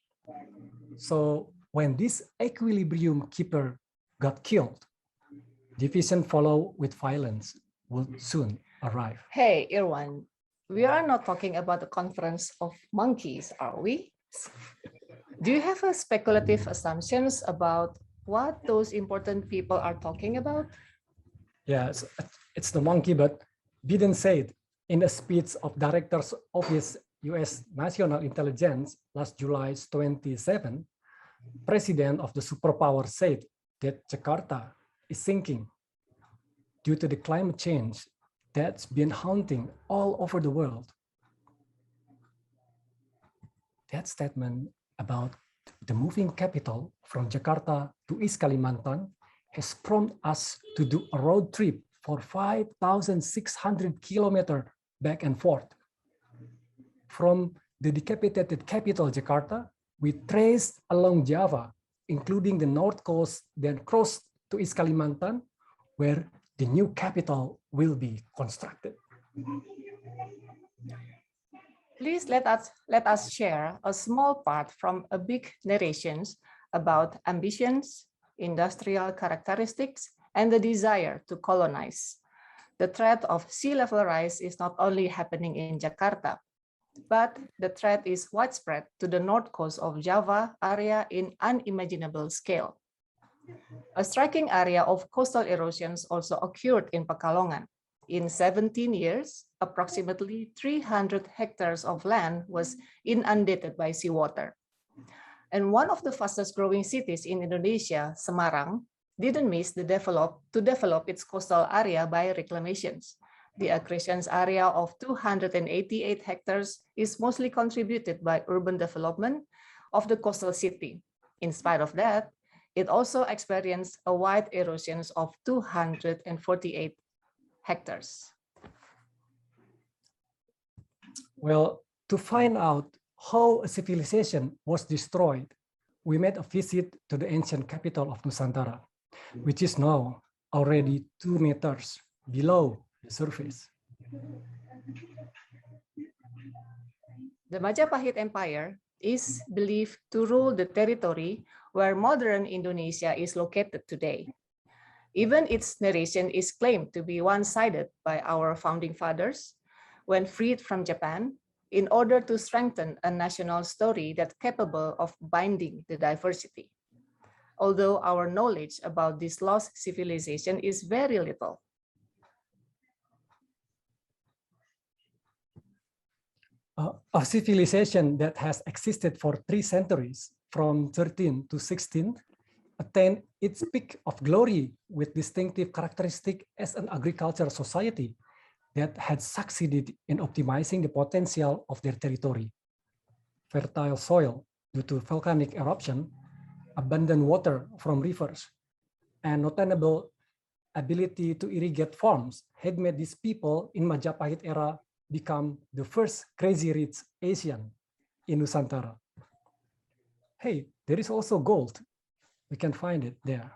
So when this equilibrium keeper got killed, division follow with violence would soon arrive. Hey, Irwan, we are not talking about the conference of monkeys, are we? Do you have a speculative assumptions about what those important people are talking about? Yeah, it's the monkey, but Biden said in a speech of Director's Office US National Intelligence last July 27, President of the superpower said that Jakarta is sinking due to the climate change that's been haunting all over the world. That statement about the moving capital from Jakarta to East Kalimantan has prompted us to do a road trip for 5,600 kilometers back and forth. From the decapitated capital, Jakarta, we traced along Java, including the north coast, then crossed to East Kalimantan, where the new capital will be constructed. Please let us share a small part from a big narrations about ambitions, industrial characteristics, and the desire to colonize. The threat of sea level rise is not only happening in Jakarta, but the threat is widespread to the north coast of Java area in unimaginable scale. A striking area of coastal erosions also occurred in Pekalongan. In 17 years, approximately 300 hectares of land was inundated by seawater. And one of the fastest growing cities in Indonesia, Semarang, didn't miss to develop its coastal area by reclamations. The aggressions area of 288 hectares is mostly contributed by urban development of the coastal city. In spite of that, it also experienced a wide erosions of 248 hectares. Well, to find out how a civilization was destroyed, we made a visit to the ancient capital of Nusantara, which is now already 2 meters below the surface. The Majapahit Empire is believed to rule the territory where modern Indonesia is located today. Even its narration is claimed to be one-sided by our founding fathers when freed from Japan in order to strengthen a national story that's capable of binding the diversity. Although our knowledge about this lost civilization is very little. A civilization that has existed for 3 centuries, from 13 to 16, attained its peak of glory with distinctive characteristic as an agricultural society that had succeeded in optimizing the potential of their territory. Fertile soil due to volcanic eruption, abundant water from rivers, and notable ability to irrigate farms had made these people in Majapahit era become the first crazy rich Asian in Nusantara. Hey, there is also gold. We can find it there.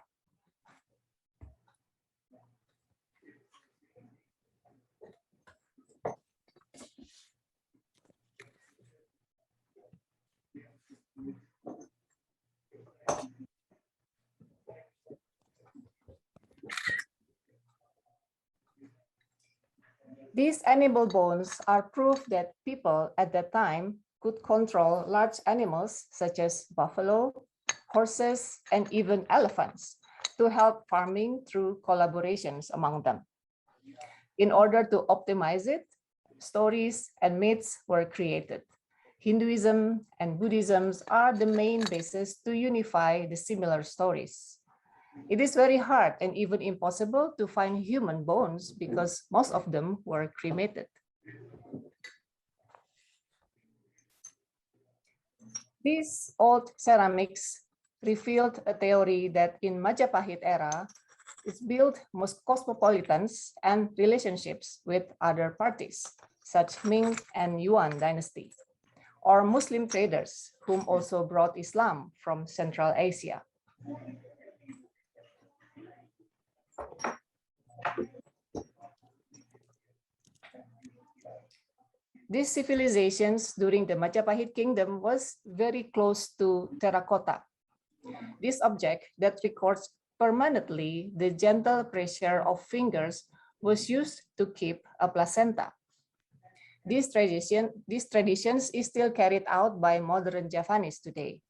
These animal bones are proof that people at that time could control large animals such as buffalo, horses, and even elephants to help farming through collaborations among them. In order to optimize it, stories and myths were created. Hinduism and Buddhism are the main basis to unify the similar stories. It is very hard and even impossible to find human bones because most of them were cremated. These old ceramics revealed a theory that in Majapahit era, it built most cosmopolitans and relationships with other parties, such Ming and Yuan dynasty, or Muslim traders, whom also brought Islam from Central Asia. These civilizations during the Majapahit kingdom was very close to terracotta. This object that records permanently the gentle pressure of fingers was used to keep a placenta. This tradition is still carried out by modern Javanese today,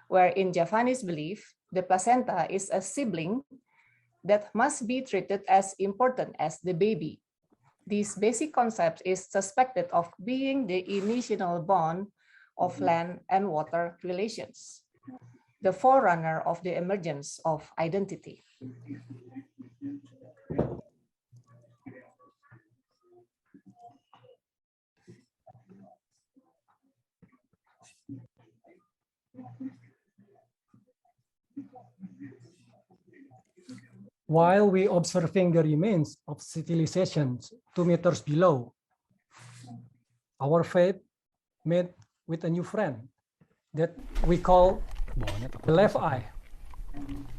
where in Javanese belief, the placenta is a sibling that must be treated as important as the baby. This basic concept is suspected of being the initial bond of land and water relations, the forerunner of the emergence of identity. while we observing the remains of civilizations 2 meters below, our fate met with a new friend that we call the left eye.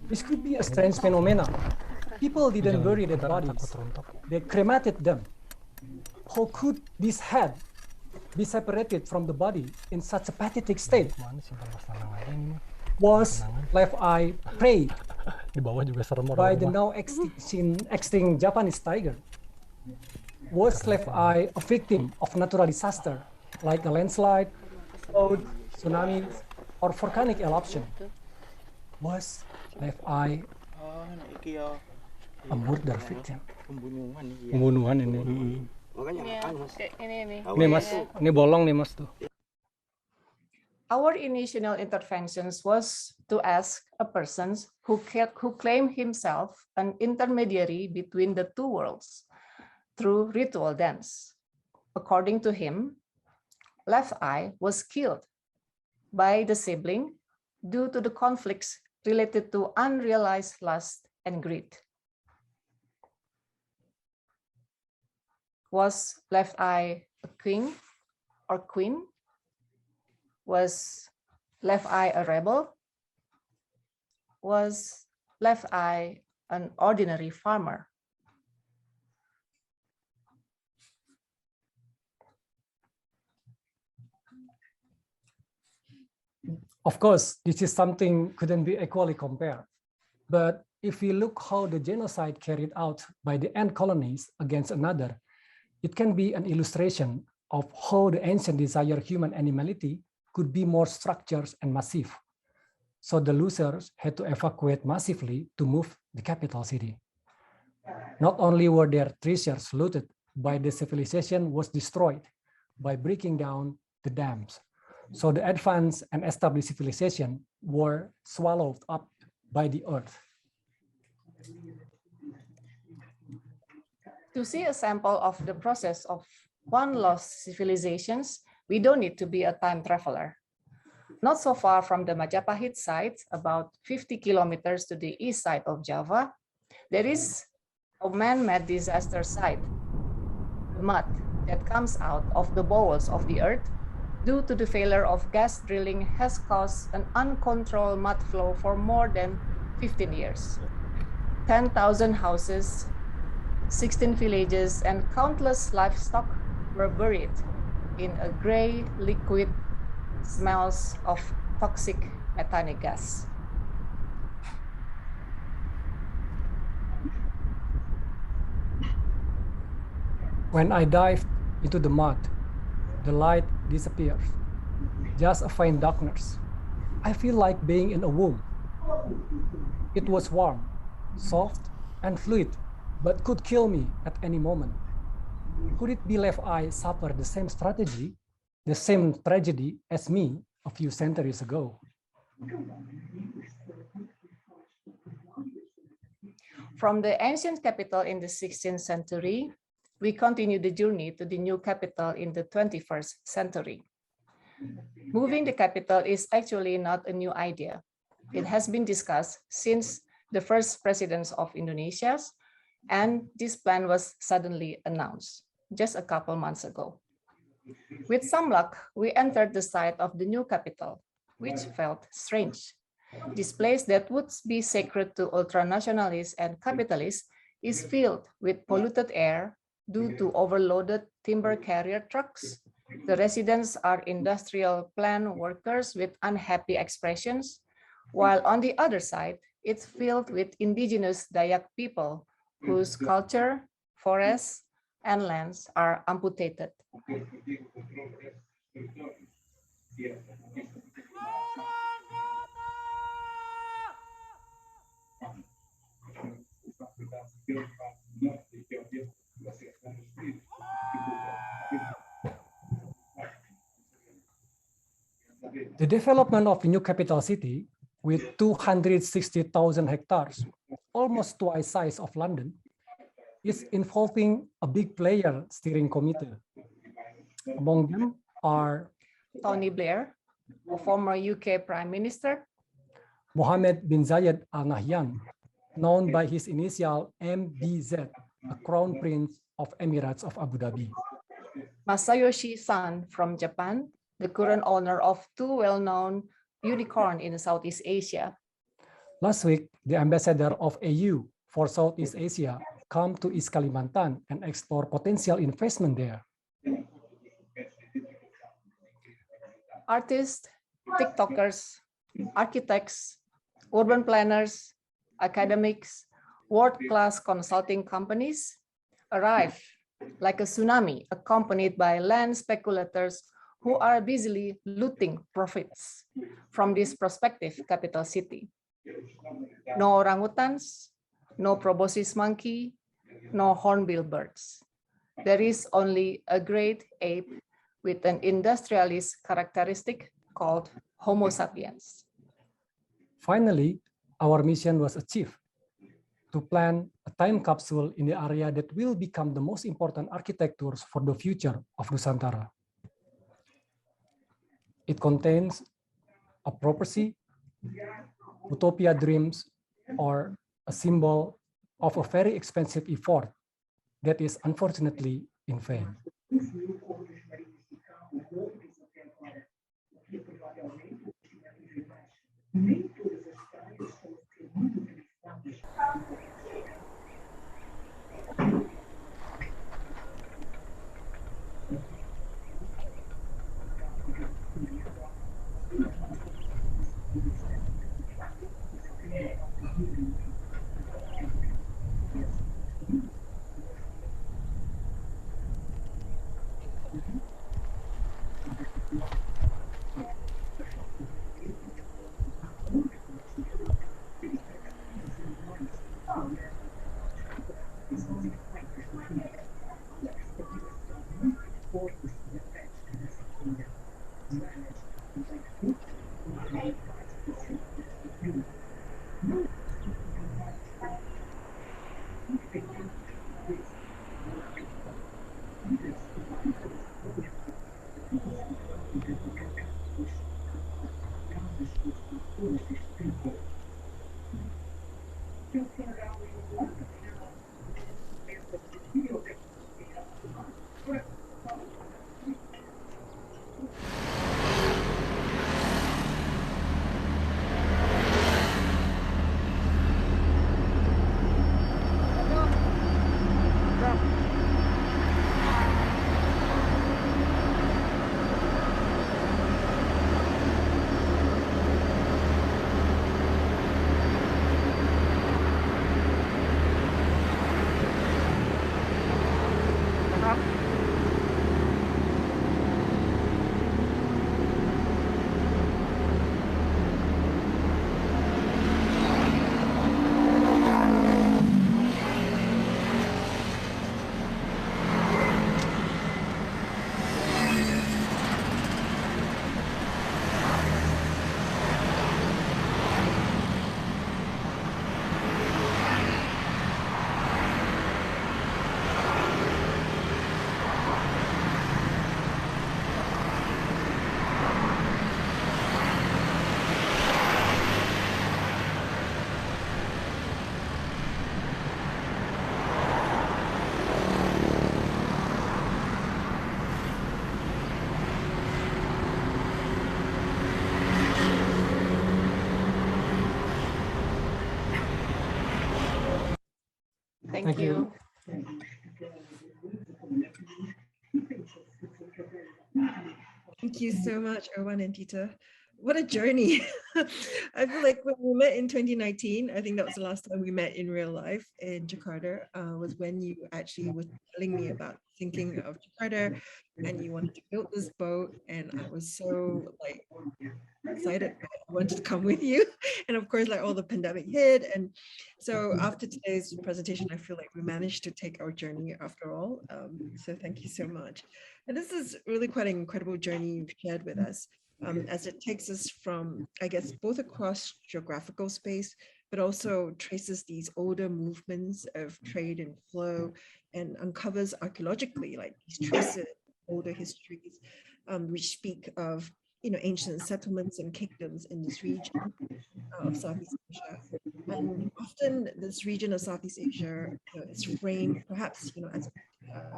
This could be a strange phenomenon. People didn't bury their bodies, they cremated them. How could this head be separated from the body in such a pathetic state? Was left eye preyed by the now extinct Japanese tiger? Was left eye a victim of natural disaster like a landslide, flood, tsunamis, or volcanic eruption? Was left eye a murder victim? Pembunuhan ini. Ini mas, ini bolong nih mas tuh. Our initial interventions was to ask a person who claimed himself an intermediary between the two worlds through ritual dance. According to him, left eye was killed by the sibling due to the conflicts related to unrealized lust and greed. Was left eye a king or queen? Was left eye a rebel? Was left eye an ordinary farmer? Of course, this is something couldn't be equally compared. But if we look how the genocide carried out by the ant colonies against another, it can be an illustration of how the ancient desire human animality could be more structured and massive. So the losers had to evacuate massively to move the capital city. Not only were their treasures looted, but the civilization was destroyed by breaking down the dams. So the advanced and established civilization were swallowed up by the earth. To see a sample of the process of one lost civilizations, we don't need to be a time traveler. Not so far from the Majapahit site, about 50 kilometers to the east side of Java, there is a man-made disaster site. The mud that comes out of the bowels of the earth due to the failure of gas drilling has caused an uncontrolled mud flow for more than 15 years. 10,000 houses, 16 villages, and countless livestock were buried in a gray liquid smells of toxic methane gas. When I dived into the mud, the light disappears, just a faint darkness. I feel like being in a womb. It was warm, soft, and fluid, but could kill me at any moment. Could it be left eye suffer the same strategy, the same tragedy as me a few centuries ago? From the ancient capital in the 16th century, we continue the journey to the new capital in the 21st century. Moving the capital is actually not a new idea. It has been discussed since the first presidents of Indonesia, and this plan was suddenly announced just a couple months ago. With some luck, we entered the site of the new capital, which felt strange. This place that would be sacred to ultranationalists and capitalists is filled with polluted air due to overloaded timber carrier trucks. The residents are industrial plant workers with unhappy expressions, while on the other side, it's filled with indigenous Dayak people whose culture, forests, and lands are amputated. The development of a new capital city with 260,000 hectares, almost twice the size of London, is involving a big player steering committee. Among them are Tony Blair, a former UK Prime Minister, Mohammed bin Zayed Al Nahyan, known by his initial MBZ, a crown prince of Emirates of Abu Dhabi. Masayoshi Son from Japan, the current owner of two well-known unicorns in Southeast Asia. Last week, the ambassador of AU for Southeast Asia come to East Kalimantan and explore potential investment there. Artists, TikTokers, architects, urban planners, academics, world-class consulting companies arrive like a tsunami accompanied by land speculators who are busily looting profits from this prospective capital city. No orangutans, no proboscis monkey, no hornbill birds. There is only a great ape with an industrialist characteristic called Homo sapiens. Finally, our mission was achieved: to plant a time capsule in the area that will become the most important architectures for the future of Nusantara. It contains a prophecy, utopia dreams, or a symbol of a very expensive effort that is unfortunately in vain. Thank you. Thank you so much, Irwan and Tita. What a journey. I feel like when we met in 2019, I think that was the last time we met in real life in Jakarta, was when you actually were telling me about thinking of Jakarta and you wanted to build this boat. And I was so like excited. I wanted to come with you. And of course, like all the pandemic hit. And so after today's presentation, I feel like we managed to take our journey after all. So thank you so much. And this is really quite an incredible journey you've shared with us, as it takes us from, I guess, both across geographical space, but also traces these older movements of trade and flow and uncovers archaeologically like these traces, older histories, which speak of ancient settlements and kingdoms in this region of Southeast Asia. And often this region of Southeast Asia is framed perhaps as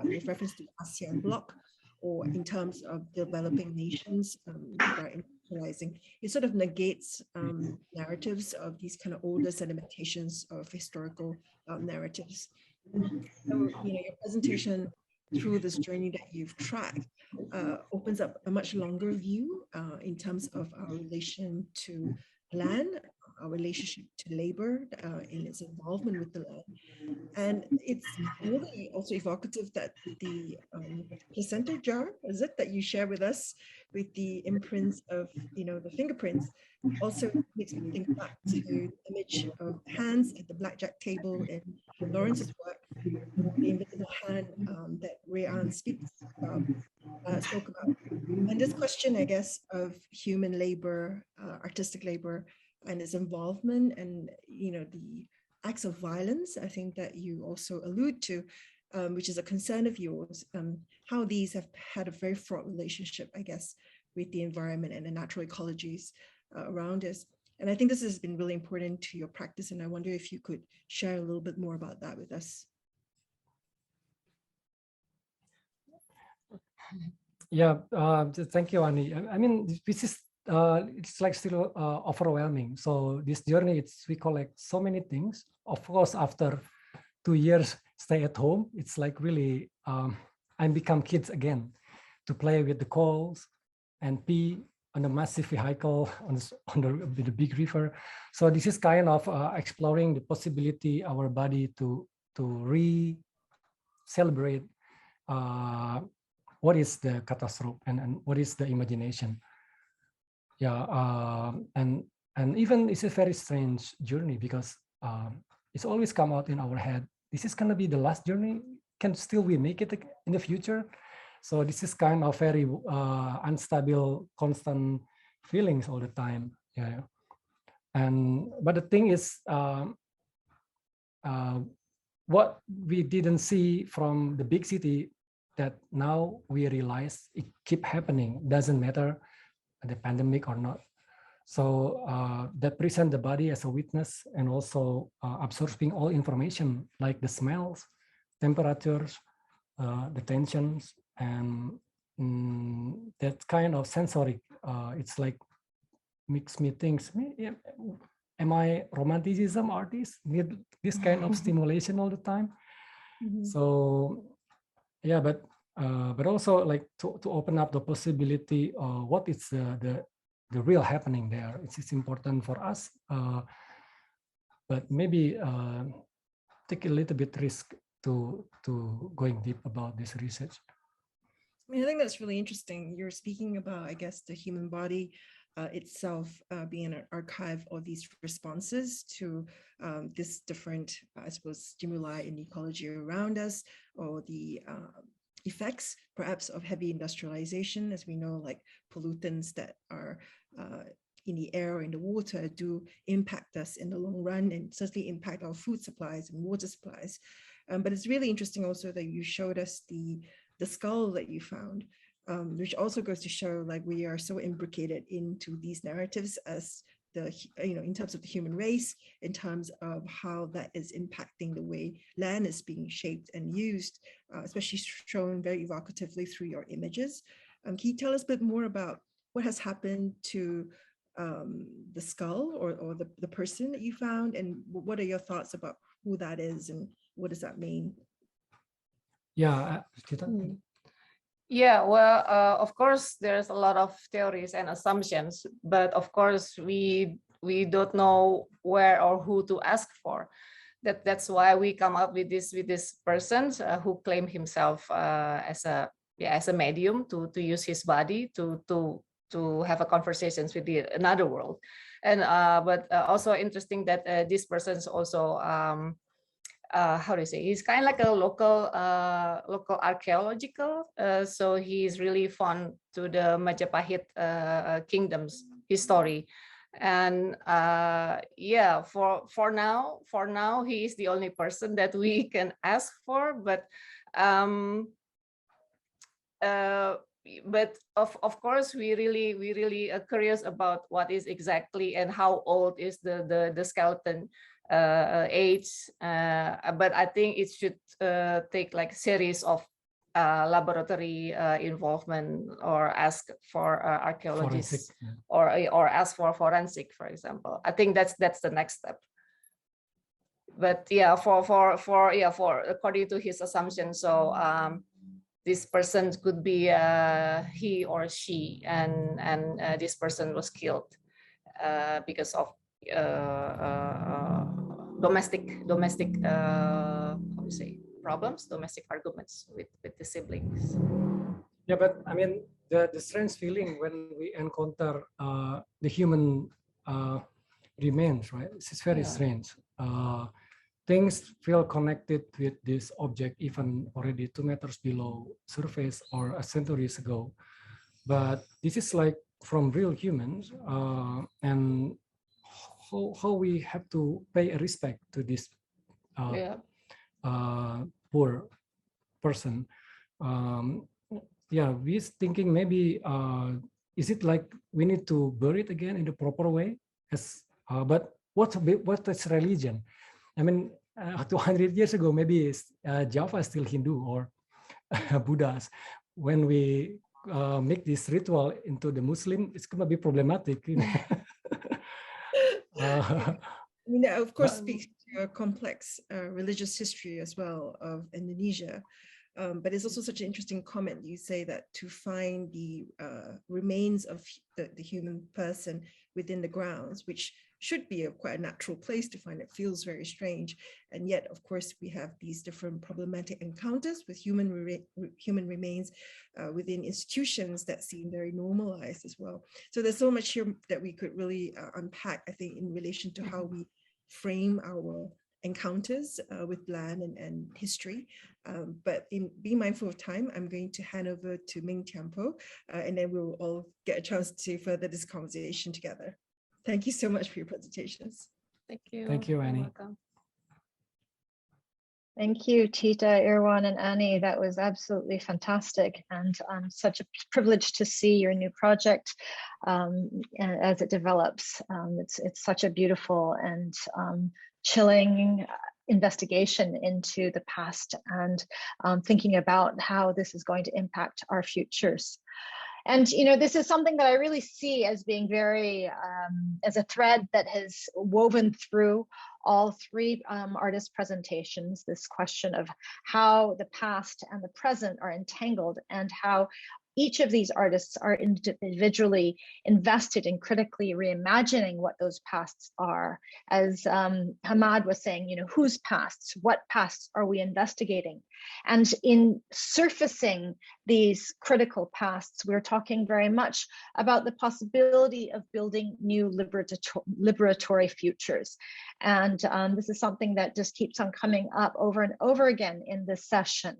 with reference to the ASEAN bloc, or in terms of developing nations that are industrializing. It sort of negates narratives of these kind of older sedimentations of historical narratives. So, your presentation through this journey that you've tracked opens up a much longer view in terms of our relation to land, our relationship to labor in its involvement with the land. And it's really also evocative that the placenta jar, is it, that you share with us with the imprints of, the fingerprints, also makes me think back to the image of hands at the blackjack table in Lawrence's work, the invisible hand that Rui An spoke about. And this question, I guess, of human labor, artistic labor, and its involvement, and the acts of violence, I think that you also allude to, which is a concern of yours, how these have had a very fraught relationship, I guess, with the environment and the natural ecologies around us. And I think this has been really important to your practice, and I wonder if you could share a little bit more about that with us. Yeah, thank you, Annie. I mean, this is it's like still overwhelming. So this journey, we collect so many things. Of course, after 2 years stay at home, it's like really I become kids again to play with the coals and pee on a massive vehicle on the big river. So this is kind of exploring the possibility our body to re-celebrate what is the catastrophe and what is the imagination. Yeah, and even it's a very strange journey because it's always come out in our head. This is gonna be the last journey. Can still we make it in the future? So this is kind of very unstable, constant feelings all the time. Yeah, but the thing is, what we didn't see from the big city, that now we realize it keep happening. Doesn't matter the pandemic or not. So that present the body as a witness and also absorbing all information like the smells, temperatures, the tensions, and that kind of sensory. It's like makes me think, am I romanticism artist? Need this kind of stimulation all the time? Mm-hmm. So yeah, but also like to open up the possibility of what is the real happening there. It's important for us, but maybe take a little bit risk to going deep about this research. I mean, I think that's really interesting. You're speaking about, I guess, the human body itself being an archive of these responses to this different, I suppose, stimuli in ecology around us, or the effects perhaps of heavy industrialization, as we know, like pollutants that are in the air or in the water do impact us in the long run, and certainly impact our food supplies and water supplies. But it's really interesting also that you showed us the skull that you found, which also goes to show like we are so imbricated into these narratives as the, in terms of the human race, in terms of how that is impacting the way land is being shaped and used, especially shown very evocatively through your images. Can you tell us a bit more about what has happened to the skull or the person that you found, and what are your thoughts about who that is and what does that mean? Yeah, Tita? Yeah, well, of course, there's a lot of theories and assumptions, but of course, we don't know where or who to ask for. That's why we come up with this person who claimed himself as a medium to use his body to have a conversations with another world, and but also interesting that this person is also how do you say, he's kind of like a local archaeological, so he's really fond to the Majapahit kingdom's history, and yeah, for now he is the only person that we can ask for, but of course we really are curious about what is exactly and how old is the skeleton age, but I think it should take like series of laboratory involvement, or ask for archaeologists, or ask for forensic, for example. I think that's the next step. But yeah, for according to his assumption, so this person could be he or she, and this person was killed because of domestic how do you say, problems, domestic arguments with the siblings. Yeah, but I mean the strange feeling when we encounter the human remains, right? It's very strange. Things feel connected with this object even already 2 meters below surface or a centuries ago. But this is like from real humans, and how we have to pay a respect to this poor person. Yeah, we're thinking maybe, is it like we need to bury it again in the proper way? As, but what is religion? I mean, 200 years ago, maybe Java is still Hindu or Buddhas. When we make this ritual into the Muslim, it's going to be problematic. You know? I mean, that of course speaks to a complex religious history as well of Indonesia. But it's also such an interesting comment. You say that to find the remains of the human person within the grounds, which should be quite a natural place to find, it feels very strange. And yet, of course, we have these different problematic encounters with human remains within institutions that seem very normalized as well. So there's so much here that we could really unpack, I think, in relation to how we frame our encounters with land and history. But in being mindful of time, I'm going to hand over to Ming Tiampo, and then we'll all get a chance to further this conversation together. Thank you so much for your presentations. Thank you. Thank you, Annie. Welcome. Thank you, Tita, Irwan, and Annie. That was absolutely fantastic, and such a privilege to see your new project as it develops. It's such a beautiful and chilling investigation into the past, and thinking about how this is going to impact our futures. And, you know, this is something that I really see as being very, as a thread that has woven through all three artist presentations, this question of how the past and the present are entangled, and how each of these artists are individually invested in critically reimagining what those pasts are. As Hammad was saying, you know, whose pasts, what pasts are we investigating? And in surfacing these critical pasts, we're talking very much about the possibility of building new liberatory futures. And this is something that just keeps on coming up over and over again in this session.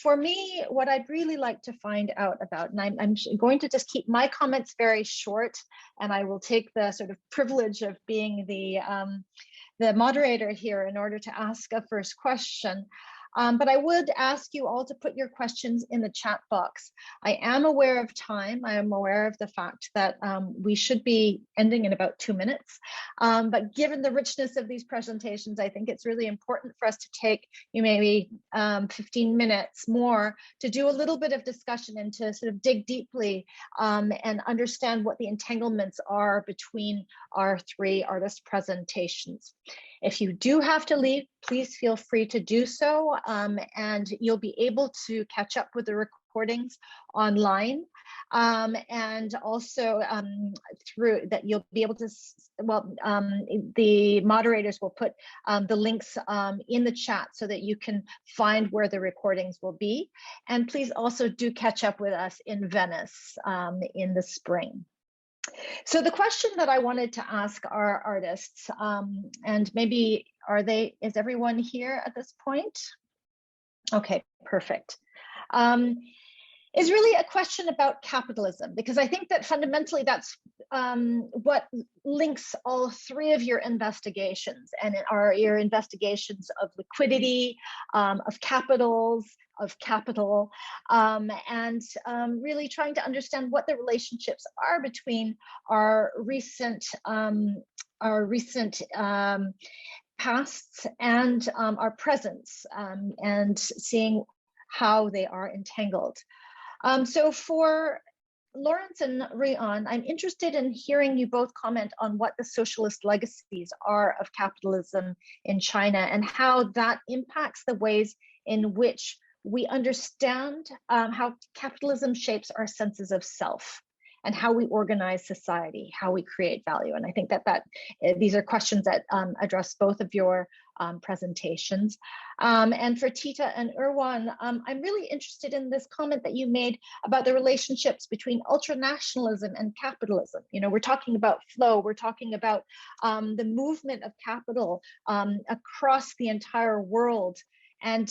For me, what I'd really like to find out about, and I'm going to just keep my comments very short, and I will take the sort of privilege of being the moderator here in order to ask a first question. But I would ask you all to put your questions in the chat box. I am aware of time. I am aware of the fact that we should be ending in about 2 minutes. But given the richness of these presentations, I think it's really important for us to take maybe 15 minutes more to do a little bit of discussion and to sort of dig deeply and understand what the entanglements are between our three artist presentations. If you do have to leave, please feel free to do so, and you'll be able to catch up with the recordings online, and also through that you'll be able to, the moderators will put the links in the chat so that you can find where the recordings will be. And please also do catch up with us in Venice in the spring. So the question that I wanted to ask our artists, and maybe is everyone here at this point? Okay, perfect. is really a question about capitalism, because I think that fundamentally that's what links all three of your investigations, and are your investigations of liquidity, of capitals, of capital, and really trying to understand what the relationships are between our recent pasts and our presents, and seeing how they are entangled. So for Lawrence and Rui An, I'm interested in hearing you both comment on what the socialist legacies are of capitalism in China and how that impacts the ways in which we understand how capitalism shapes our senses of self and how we organize society, how we create value. And I think that these are questions that address both of your presentations. And for Tita and Irwan, I'm really interested in this comment that you made about the relationships between ultranationalism and capitalism. You know, we're talking about flow, we're talking about the movement of capital across the entire world. And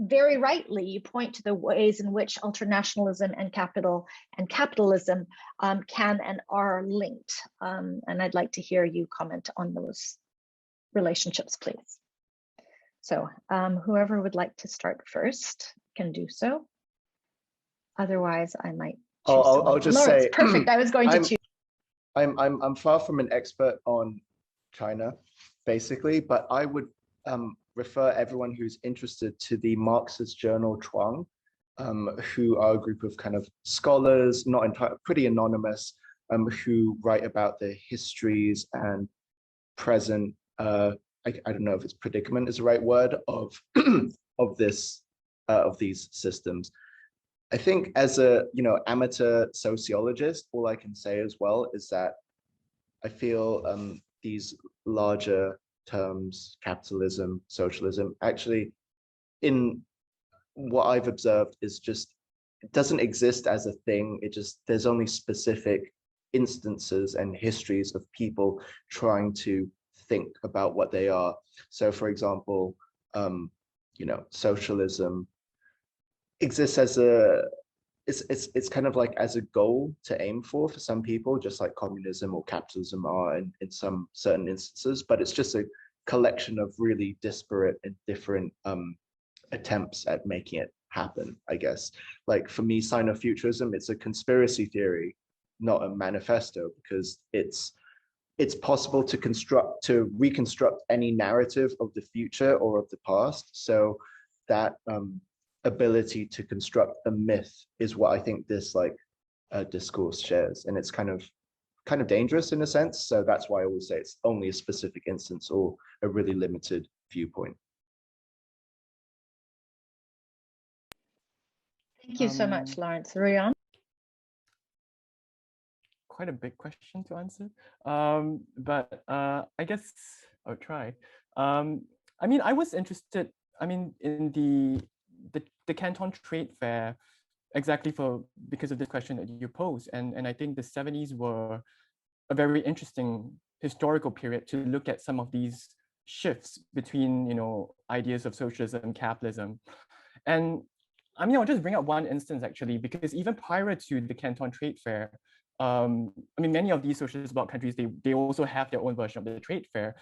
very rightly, you point to the ways in which ultranationalism and capitalism can and are linked. And I'd like to hear you comment on those relationships, please. So whoever would like to start first can do so. Otherwise, I might choose I'll just Lawrence, say, perfect. I was going to choose. I'm far from an expert on China, basically, but I would refer everyone who's interested to the Marxist journal Chuang, who are a group of kind of scholars, not entirely, pretty anonymous, who write about the histories and present, I don't know if it's predicament is the right word, of of these systems. I think as a amateur sociologist, all I can say as well is that I feel these larger terms, capitalism, socialism, actually, in what I've observed, is just, it doesn't exist as a thing. There's only specific instances and histories of people trying to think about what they are. So for example, socialism exists as it's kind of like as a goal to aim for some people, just like communism or capitalism are in some certain instances, but it's just a collection of really disparate and different attempts at making it happen, I guess. Like for me, Sino-futurism, it's a conspiracy theory, not a manifesto, because it's possible to reconstruct any narrative of the future or of the past. So that ability to construct a myth is what I think this discourse shares, and it's kind of dangerous in a sense. So that's why I always say it's only a specific instance or a really limited viewpoint. Thank you so much, Lawrence. Rui An? Quite a big question to answer, but I guess I'll try. I mean, I was interested, in the Canton Trade Fair, exactly because of this question that you posed, and I think the 70s were a very interesting historical period to look at some of these shifts between ideas of socialism and capitalism. And I'll just bring up one instance actually, because even prior to the Canton Trade Fair, many of these socialist bloc countries, they also have their own version of the trade fair.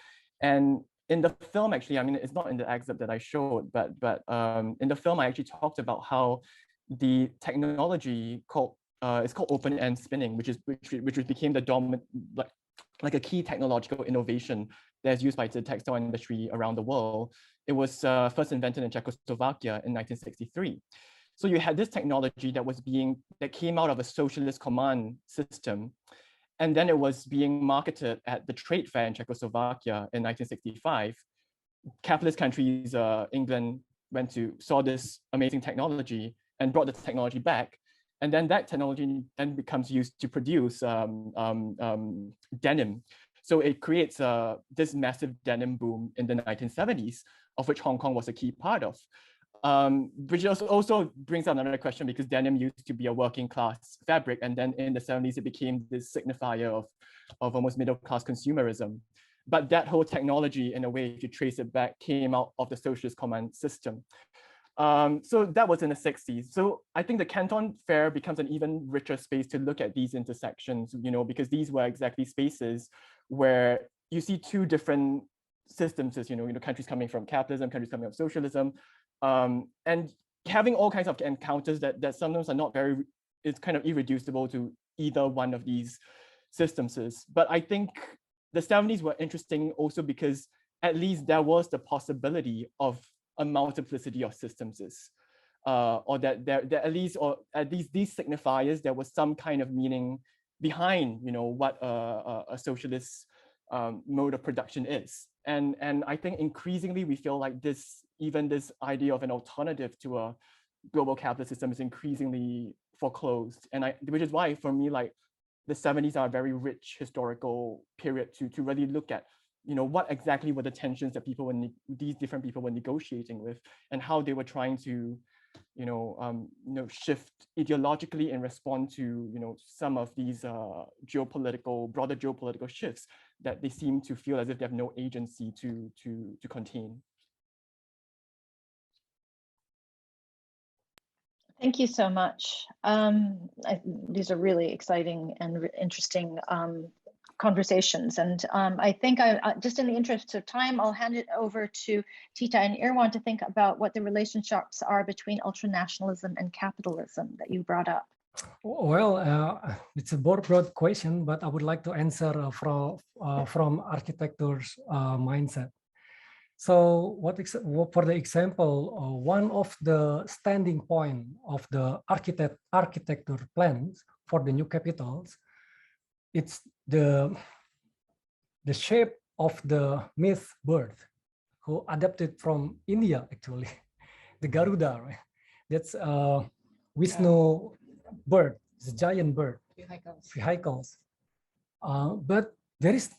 And in the film, actually, it's not in the excerpt that I showed, but in the film, I actually talked about how the technology it's called open-end spinning, which became the dominant, like a key technological innovation that's used by the textile industry around the world. It was first invented in Czechoslovakia in 1963. So you had this technology that came out of a socialist command system, and then it was being marketed at the trade fair in Czechoslovakia in 1965. Capitalist countries, England, saw this amazing technology and brought the technology back. And then that technology then becomes used to produce denim. So it creates this massive denim boom in the 1970s, of which Hong Kong was a key part of. Which also brings up another question, because denim used to be a working class fabric, and then in the 70s it became this signifier of almost middle class consumerism. But that whole technology, in a way, if you trace it back, came out of the socialist command system. So that was in the 60s. So I think the Canton Fair becomes an even richer space to look at these intersections, because these were exactly spaces where you see two different systems, countries coming from capitalism, countries coming from socialism, and having all kinds of encounters that sometimes are not very, it's kind of irreducible to either one of these systems. But I think the 70s were interesting also because at least there was the possibility of a multiplicity of systems, or that there at least these signifiers, there was some kind of meaning behind, what a socialist mode of production is. And I think increasingly we feel like this idea of an alternative to a global capitalist system is increasingly foreclosed. And which is why for me, like the 70s are a very rich historical period to really look at, what exactly were the tensions that these different people were negotiating with, and how they were trying to, shift ideologically and respond to, some of these broader geopolitical shifts that they seem to feel as if they have no agency to contain. Thank you so much. These are really exciting and interesting conversations. And I think just in the interest of time, I'll hand it over to Tita and Irwan to think about what the relationships are between ultranationalism and capitalism that you brought up. Well, it's a broad question, but I would like to answer from architecture's mindset. So for the example, one of the standing point of the architecture plans for the new capitals, it's the shape of the myth bird who adapted from India, actually, the Garuda, right? That's Vishnu bird, it's a giant bird, vehicles. But there is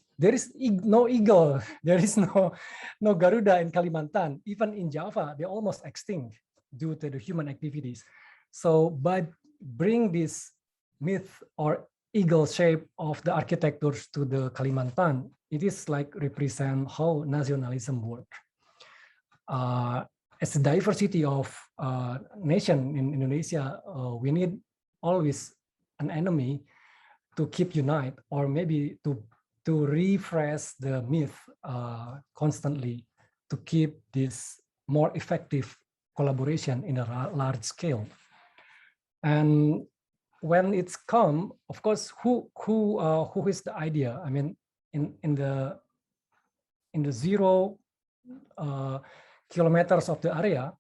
no eagle, there is no Garuda in Kalimantan. Even in Java, they're almost extinct due to the human activities. So by bring this myth or eagle shape of the architectures to the Kalimantan, it is like represent how nationalism works. As a diversity of nation in Indonesia, we need always an enemy to keep unite, or maybe to refresh the myth constantly to keep this more effective collaboration in a large scale. And when it's come, of course, who is the idea? I mean, in the 0 kilometers of the area,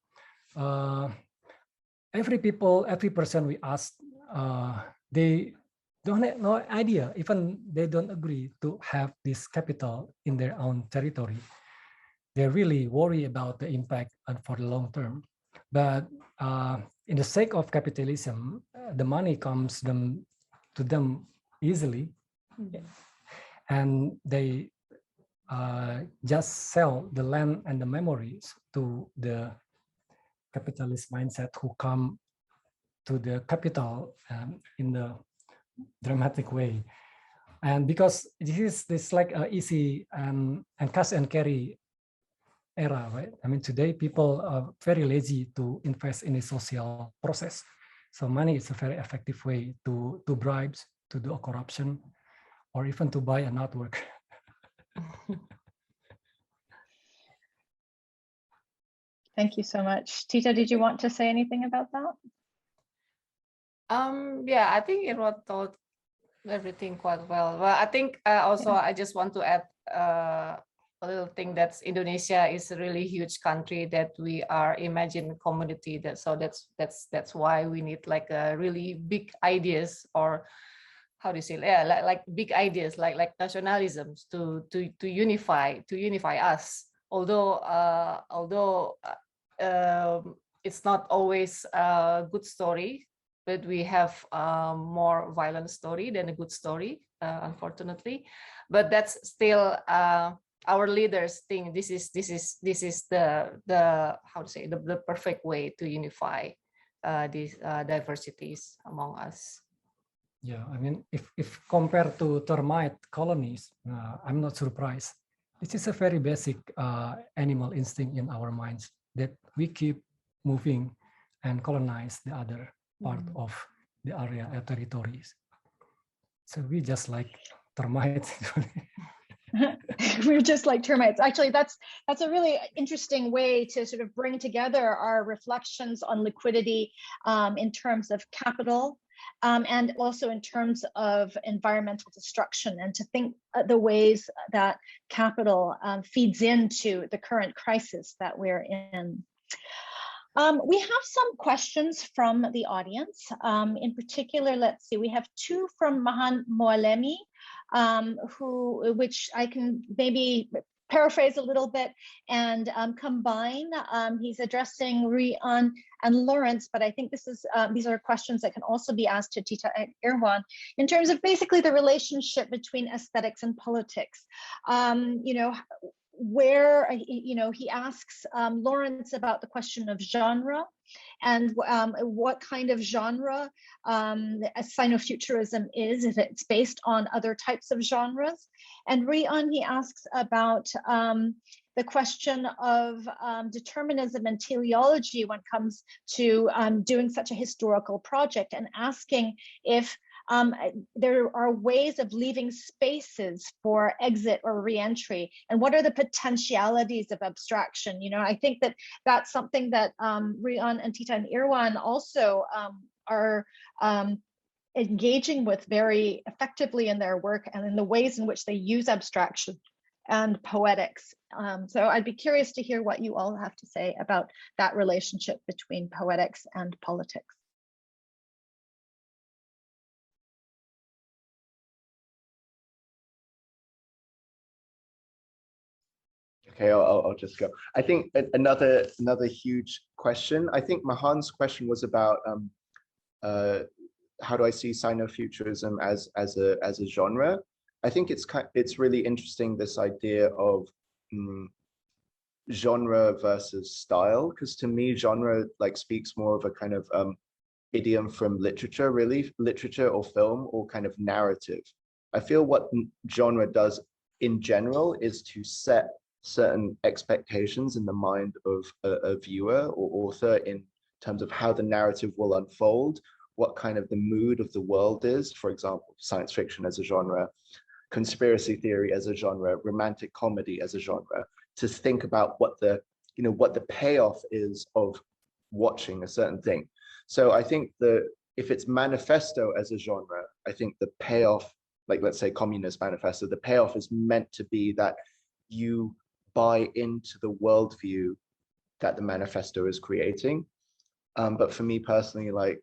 every person we ask, they don't have no idea, even they don't agree to have this capital in their own territory. They really worry about the impact for the long term. But in the sake of capitalism, the money comes to them easily, and they just sell the land and the memories to the capitalist mindset who come to the capital in the dramatic way. And because this like easy and cash and carry era, right? I mean, today people are very lazy to invest in a social process. So money is a very effective way to bribes, to do a corruption, or even to buy an artwork. Thank you so much. Tita, did you want to say anything about that? Yeah, I think Irwan told everything quite well. Well, I think also I just want to add a little thing that Indonesia is a really huge country, that we are imagined community. That's why we need like a really big ideas, or how do you say, yeah, like big ideas like nationalisms to unify us. Although it's not always a good story, but we have more violent story than a good story, unfortunately. But that's still our leaders think this is the how to say, the perfect way to unify these diversities among us. Yeah, I mean, if compared to termite colonies, I'm not surprised. This is a very basic animal instinct in our minds, that we keep moving and colonize the other part of the area territories. So we just like termites. We're just like termites. Actually, that's a really interesting way to sort of bring together our reflections on liquidity in terms of capital and also in terms of environmental destruction, and to think the ways that capital feeds into the current crisis that we're in. We have some questions from the audience. In particular, let's see, we have two from Mahan Moalemi, which I can maybe paraphrase a little bit and combine. He's addressing Rui An and Lawrence, but I think this is these are questions that can also be asked to Tita and Irwan in terms of basically the relationship between aesthetics and politics. You know, where, you know, he asks Lawrence about the question of genre and what kind of genre Sinofuturism is, if it's based on other types of genres. And Rui An, he asks about the question of determinism and teleology when it comes to doing such a historical project, and asking if there are ways of leaving spaces for exit or reentry, and what are the potentialities of abstraction. You know, I think that that's something that Rui An and Tita and Irwan also are engaging with very effectively in their work, and in the ways in which they use abstraction and poetics. So I'd be curious to hear what you all have to say about that relationship between poetics and politics. Okay, I'll just go. I think another huge question. I think Mahan's question was about how do I see Sinofuturism as a genre. I think it's really interesting, this idea of genre versus style, because to me genre like speaks more of a kind of idiom from literature, really, literature or film or kind of narrative. I feel what genre does in general is to set certain expectations in the mind of a viewer or author in terms of how the narrative will unfold, what kind of the mood of the world is. For example, science fiction as a genre, conspiracy theory as a genre, romantic comedy as a genre, to think about what the payoff is of watching a certain thing. So I think if it's manifesto as a genre, I think the payoff, like let's say Communist Manifesto, the payoff is meant to be that you buy into the worldview that the manifesto is creating. But for me personally, like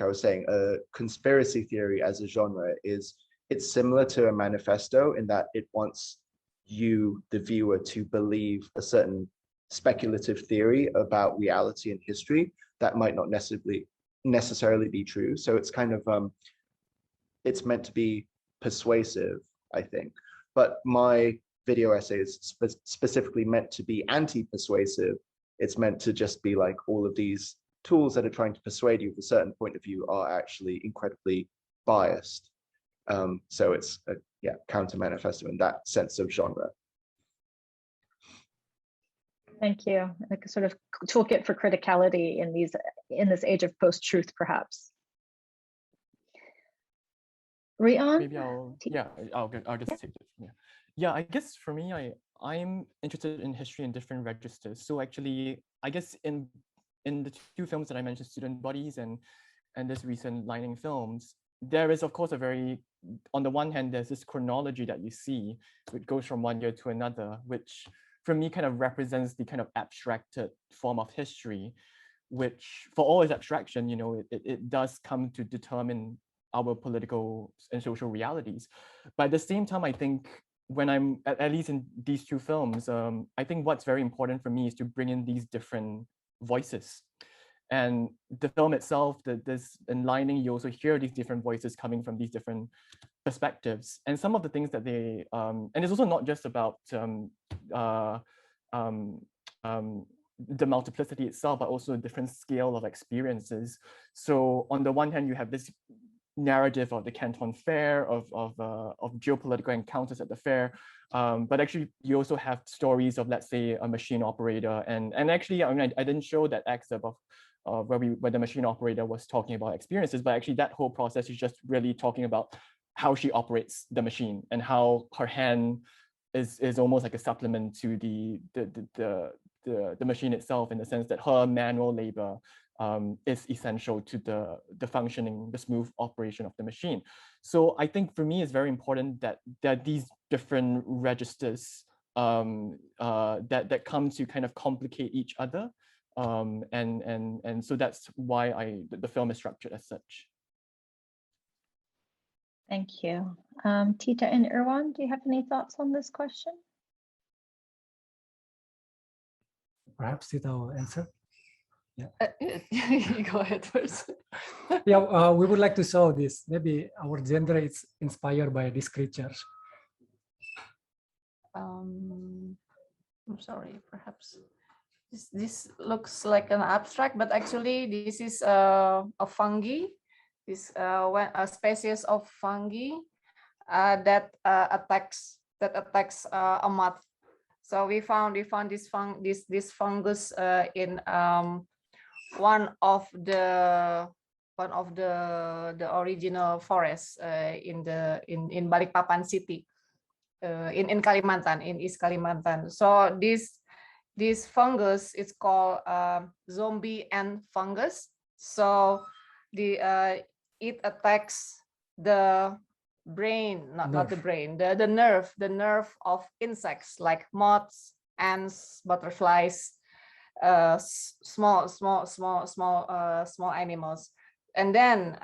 I was saying, a conspiracy theory as a genre it's similar to a manifesto in that it wants you, the viewer, to believe a certain speculative theory about reality and history that might not necessarily be true. So it's kind of it's meant to be persuasive, I think. But my video essay is specifically meant to be anti-persuasive. It's meant to just be like all of these tools that are trying to persuade you of a certain point of view are actually incredibly biased. So it's a counter manifesto in that sense of genre. Thank you. Like a sort of toolkit for criticality in this age of post-truth, perhaps. Rui An? Maybe I'll just take it. Yeah, I guess for me, I'm interested in history in different registers. So actually, I guess in the two films that I mentioned, Student Bodies and this recent Lining Films, there is of course on the one hand, there's this chronology that you see, which goes from one year to another, which for me kind of represents the kind of abstracted form of history, which for all its abstraction, you know, it does come to determine our political and social realities. But at the same time, I think when I'm, at least in these two films, I think what's very important for me is to bring in these different voices. And the film itself, this in Lining, you also hear these different voices coming from these different perspectives. And some of the things that they, and it's also not just about the multiplicity itself, but also a different scale of experiences. So on the one hand, you have this narrative of the Canton Fair, of geopolitical encounters at the fair. But actually, you also have stories of, let's say, a machine operator. And actually, I mean, I didn't show that excerpt of where the machine operator was talking about experiences, but actually that whole process is just really talking about how she operates the machine and how her hand is almost like a supplement to the machine itself, in the sense that her manual labor is essential to the functioning, the smooth operation of the machine. So I think for me, it's very important that these different registers that come to kind of complicate each other. And so that's why the film is structured as such. Thank you. Tita and Irwan, do you have any thoughts on this question? Perhaps Tita will answer. Yeah. You go ahead first. Yeah, we would like to show this. Maybe our genre is inspired by these creatures. I'm sorry, perhaps this looks like an abstract, but actually this is a fungi. This a species of fungi that attacks a moth. So we found this fungus in one of the original forests in Balikpapan city, in Kalimantan, in East Kalimantan. So this fungus is called zombie ant fungus. So it attacks the brain, not the brain, the nerve of insects like moths, ants, butterflies, small animals. And then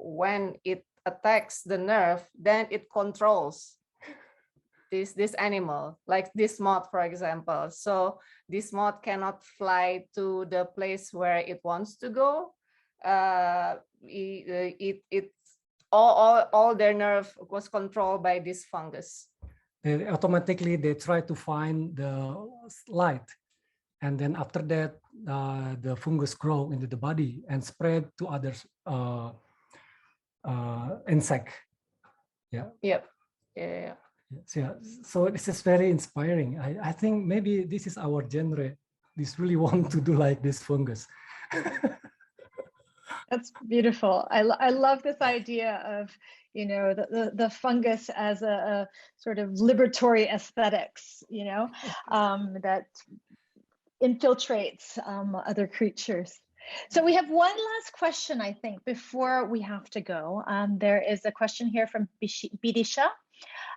when it attacks the nerve, then it controls this animal, like this moth, for example. So this moth cannot fly to the place where it wants to go. All their nerve was controlled by this fungus. Automatically they try to find the light, and then after that the fungus grow into the body and spread to other insect. Yeah. Yep. Yeah. Yeah. So this is very inspiring. I think maybe this is our genre. This really want to do like this fungus. That's beautiful. I love this idea of, you know, the fungus as a sort of liberatory aesthetics, you know, that infiltrates other creatures. So we have one last question, I think, before we have to go. There is a question here from Bidisha.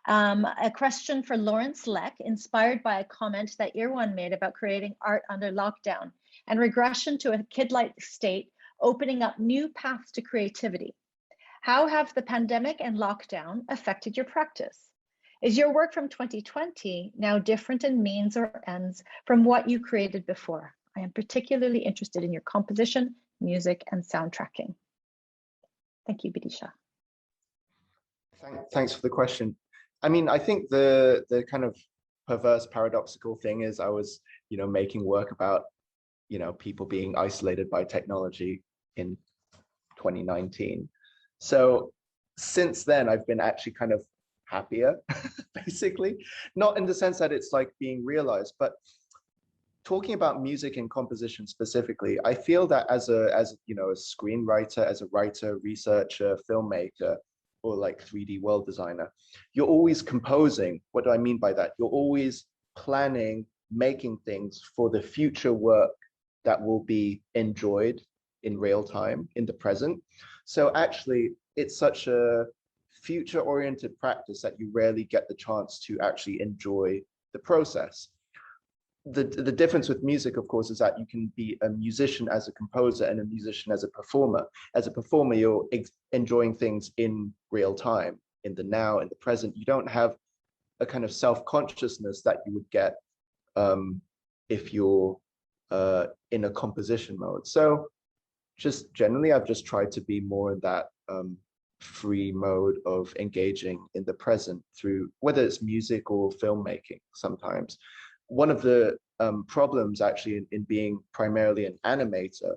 A question for Lawrence Lek, inspired by a comment that Irwan made about creating art under lockdown and regression to a kid-like state, opening up new paths to creativity. How have the pandemic and lockdown affected your practice? Is your work from 2020 now different in means or ends from what you created before? I am particularly interested in your composition, music, and soundtracking. Thank you, Bidisha. Thanks for the question. I mean, I think the kind of perverse, paradoxical thing is I was, you know, making work about, you know, people being isolated by technology in 2019. So since then, I've been actually kind of happier, basically, not in the sense that it's like being realized, but talking about music and composition specifically, I feel that as you know, a screenwriter, as a writer, researcher, filmmaker, or like 3D world designer, you're always composing. What do I mean by that? You're always planning, making things for the future work that will be enjoyed in real time, in the present. So actually, it's such a future-oriented practice that you rarely get the chance to actually enjoy the process. The difference with music, of course, is that you can be a musician as a composer and a musician as a performer. As a performer, you're enjoying things in real time, in the now, in the present. You don't have a kind of self-consciousness that you would get if you're in a composition mode. So just generally, I've just tried to be more in that free mode of engaging in the present through whether it's music or filmmaking sometimes. One of the problems actually in being primarily an animator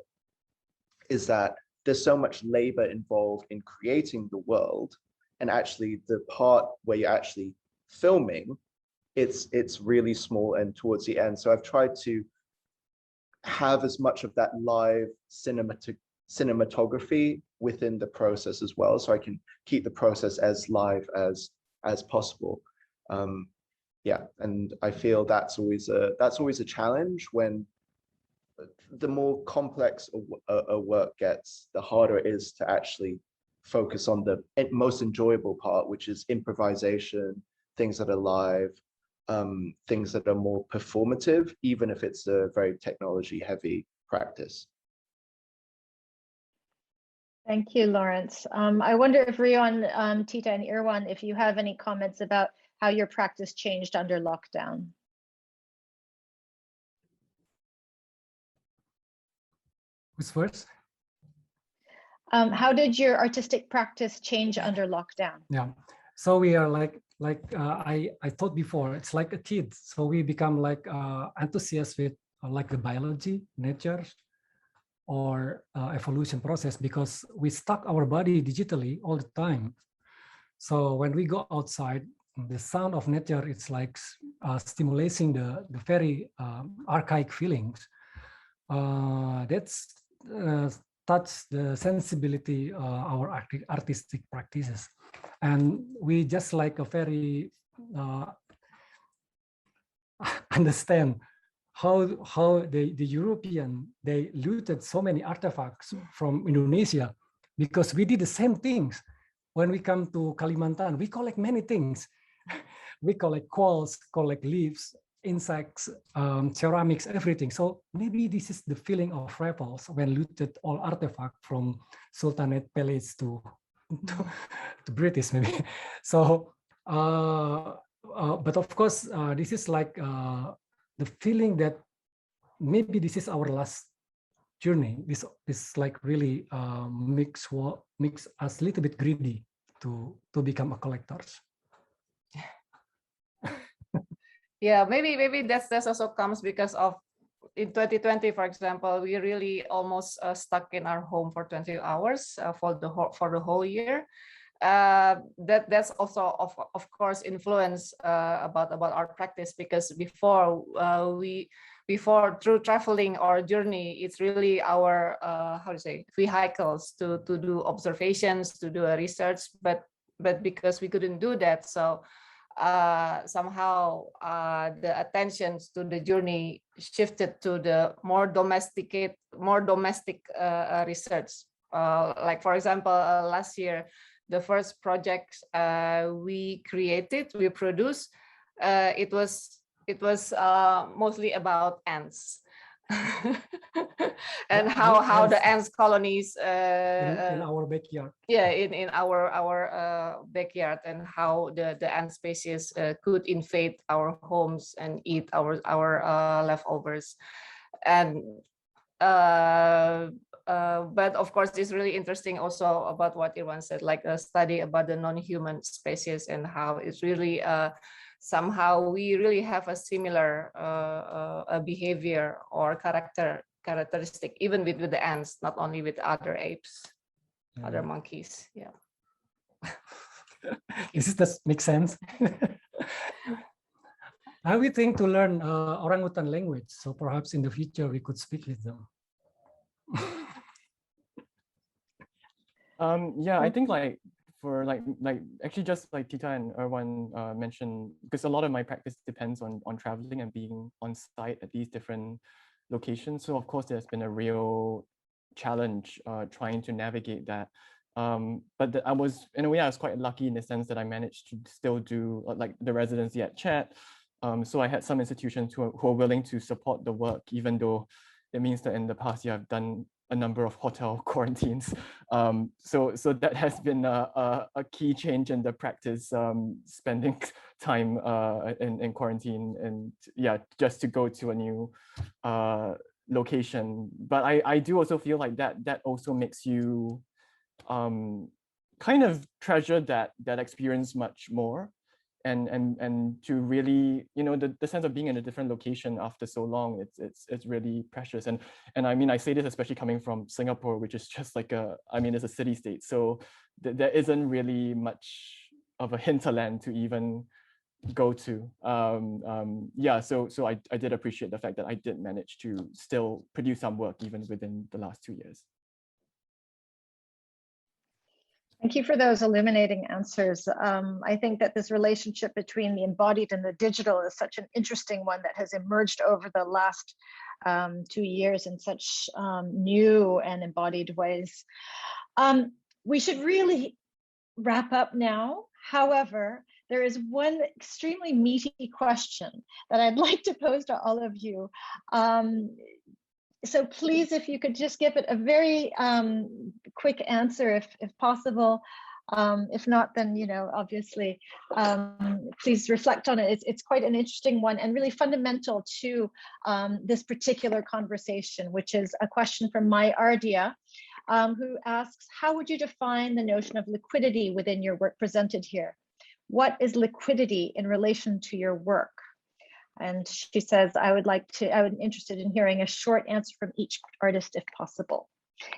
is that there's so much labor involved in creating the world, and actually the part where you're actually filming, it's really small and towards the end. So I've tried to have as much of that live cinematography within the process as well, so I can keep the process as live as possible. Yeah, and I feel that's always a challenge. When the more complex a work gets, the harder it is to actually focus on the most enjoyable part, which is improvisation, things that are live, things that are more performative, even if it's a very technology heavy practice. Thank you, Lawrence. I wonder if Rui An, Tita, and Irwan, if you have any comments about how your practice changed under lockdown. Who's first? How did your artistic practice change under lockdown? Yeah, so we are like I thought before, it's like a kid. So we become like enthusiasts with like the biology, nature, or evolution process, because we stuck our body digitally all the time. So when we go outside, the sound of nature, it's like stimulating the very archaic feelings. That's touch the sensibility our artistic practices, and we just like a very understand how the European, they looted so many artifacts from Indonesia, because we did the same things. When we come to Kalimantan, we collect many things. We collect quartz, collect leaves, insects, ceramics, everything. So maybe this is the feeling of rebels when looted all artifacts from Sultanate Palace to British maybe. So, but of course, this is like the feeling that maybe this is our last journey. This like really makes us a little bit greedy to become a collectors. Yeah, maybe that's also comes because of in 2020, for example, we really almost stuck in our home for 20 hours for the whole year. That's also of course influence about our practice, because before through traveling or journey, it's really our vehicles to do observations, to do a research, but because we couldn't do that, so somehow the attention to the journey shifted to the more domestic research. Like for example, last year, the first project we produced, it was mostly about ants. And how the ants colonies in our backyard. Yeah, in our backyard, and how the ant species could invade our homes and eat our leftovers. And but of course, it's really interesting also about what Irwan said, like a study about the non-human species and how it's really somehow we really have a similar behavior or characteristic, even with the ants, not only with other apes, other monkeys. Yeah. Does this make sense? I would think to learn orangutan language, so perhaps in the future we could speak with them. Yeah, I think like for like actually just like Tita and Irwan mentioned, because a lot of my practice depends on traveling and being on site at these different locations. So of course there's been a real challenge trying to navigate that. But I was, in a way, I was quite lucky in the sense that I managed to still do like the residency at Chet. So I had some institutions who are willing to support the work, even though it means that in the past year I've done a number of hotel quarantines. So that has been a key change in the practice, spending time in quarantine, and yeah, just to go to a new location. But I do also feel like that also makes you kind of treasure that experience much more. and to really, you know, the sense of being in a different location after so long, it's really precious. And I mean, I say this especially coming from Singapore, which is just like it's a city state. So there isn't really much of a hinterland to even go to. So I did appreciate the fact that I did manage to still produce some work even within the last 2 years. Thank you for those illuminating answers. I think that this relationship between the embodied and the digital is such an interesting one that has emerged over the last 2 years in such new and embodied ways. We should really wrap up now. However, there is one extremely meaty question that I'd like to pose to all of you. So please, if you could just give it a very quick answer, if possible. If not, then, you know, obviously, please reflect on it. It's quite an interesting one and really fundamental to this particular conversation, which is a question from Mai Ardia, who asks, how would you define the notion of liquidity within your work presented here? What is liquidity in relation to your work? And she says, I would be interested in hearing a short answer from each artist if possible.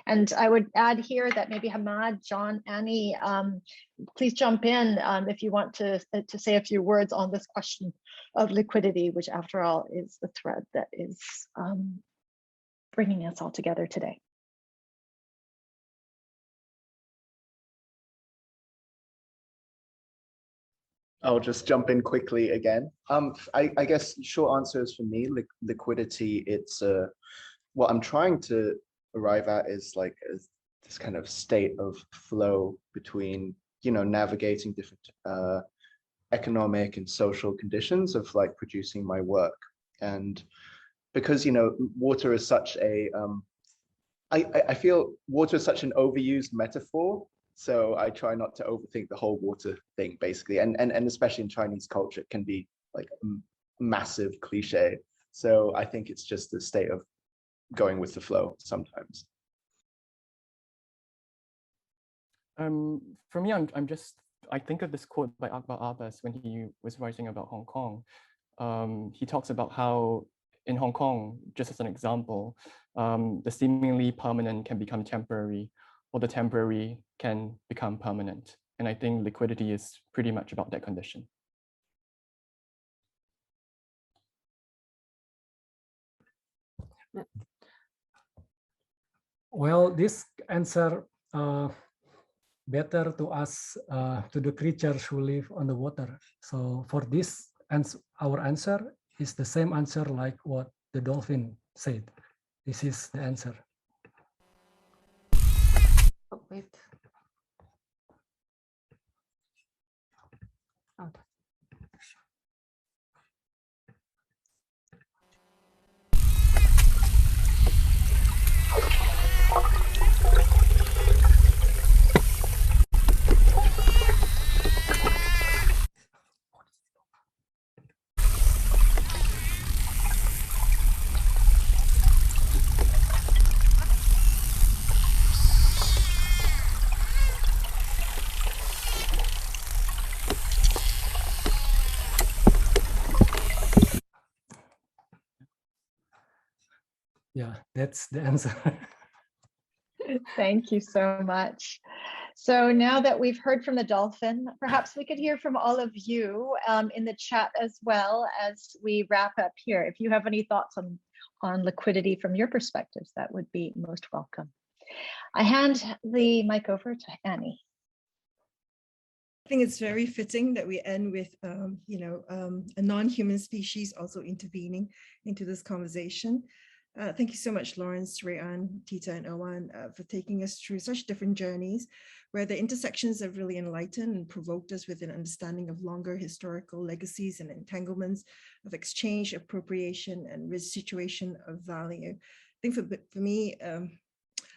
And I would add here that maybe Hammad, John, Annie, please jump in if you want to say a few words on this question of liquidity, which after all is the thread that is bringing us all together today. I'll just jump in quickly again. I guess short answers for me, liquidity, it's what I'm trying to arrive at is like this kind of state of flow between, you know, navigating different economic and social conditions of like producing my work. And because, you know, water is such a, I feel water is such an overused metaphor. So I try not to overthink the whole water thing, basically. And especially in Chinese culture, it can be like a massive cliche. So I think it's just a state of going with the flow sometimes. For me, I think of this quote by Akbar Abbas when he was writing about Hong Kong. He talks about how in Hong Kong, just as an example, the seemingly permanent can become temporary, or the temporary can become permanent. And I think liquidity is pretty much about that condition. Well, this answer better to us, to the creatures who live on the water. So for this, our answer is the same answer like what the dolphin said. This is the answer. Oh, wait. Oh. Yeah, that's the answer. Thank you so much. So now that we've heard from the dolphin, perhaps we could hear from all of you in the chat as well as we wrap up here. If you have any thoughts on liquidity from your perspectives, that would be most welcome. I hand the mic over to Annie. I think it's very fitting that we end with, a non-human species also intervening into this conversation. Thank you so much, Lawrence, Rui An, Tita, and Irwan, for taking us through such different journeys where the intersections have really enlightened and provoked us with an understanding of longer historical legacies and entanglements of exchange, appropriation, and restitution of value. I think for me,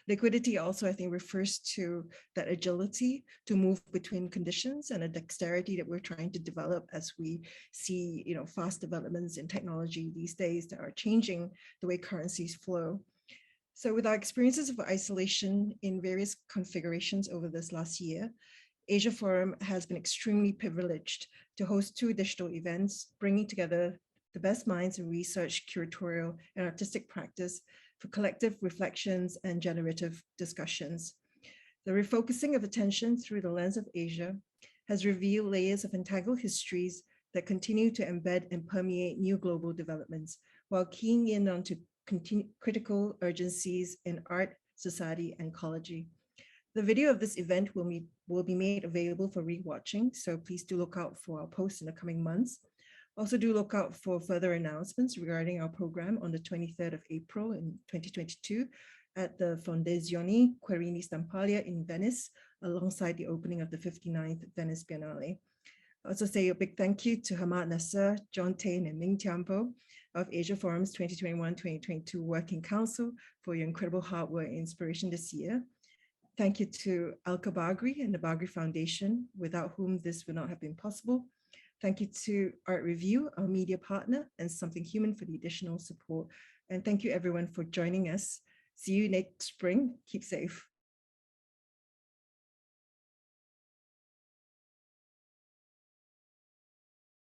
liquidity also, I think, refers to that agility to move between conditions and a dexterity that we're trying to develop as we see, fast developments in technology these days that are changing the way currencies flow. So with our experiences of isolation in various configurations over this last year, Asia Forum has been extremely privileged to host 2 digital events, bringing together the best minds in research, curatorial, and artistic practice for collective reflections and generative discussions. The refocusing of attention through the lens of Asia has revealed layers of entangled histories that continue to embed and permeate new global developments, while keying in onto critical urgencies in art, society, and ecology. The video of this event will be made available for rewatching, so please do look out for our posts in the coming months. Also do look out for further announcements regarding our program on the 23rd of April in 2022 at the Fondazione Querini Stampaglia in Venice, alongside the opening of the 59th Venice Biennale. I also say a big thank you to Hammad Nasar, Tain, and Ming Tiampo of Asia Forum's 2021-2022 Working Council for your incredible hard work and inspiration this year. Thank you to Alka Bagri and the Bagri Foundation, without whom this would not have been possible. Thank you to Art Review, our media partner, and Something Human for the additional support. And thank you everyone for joining us. See you next spring. Keep safe.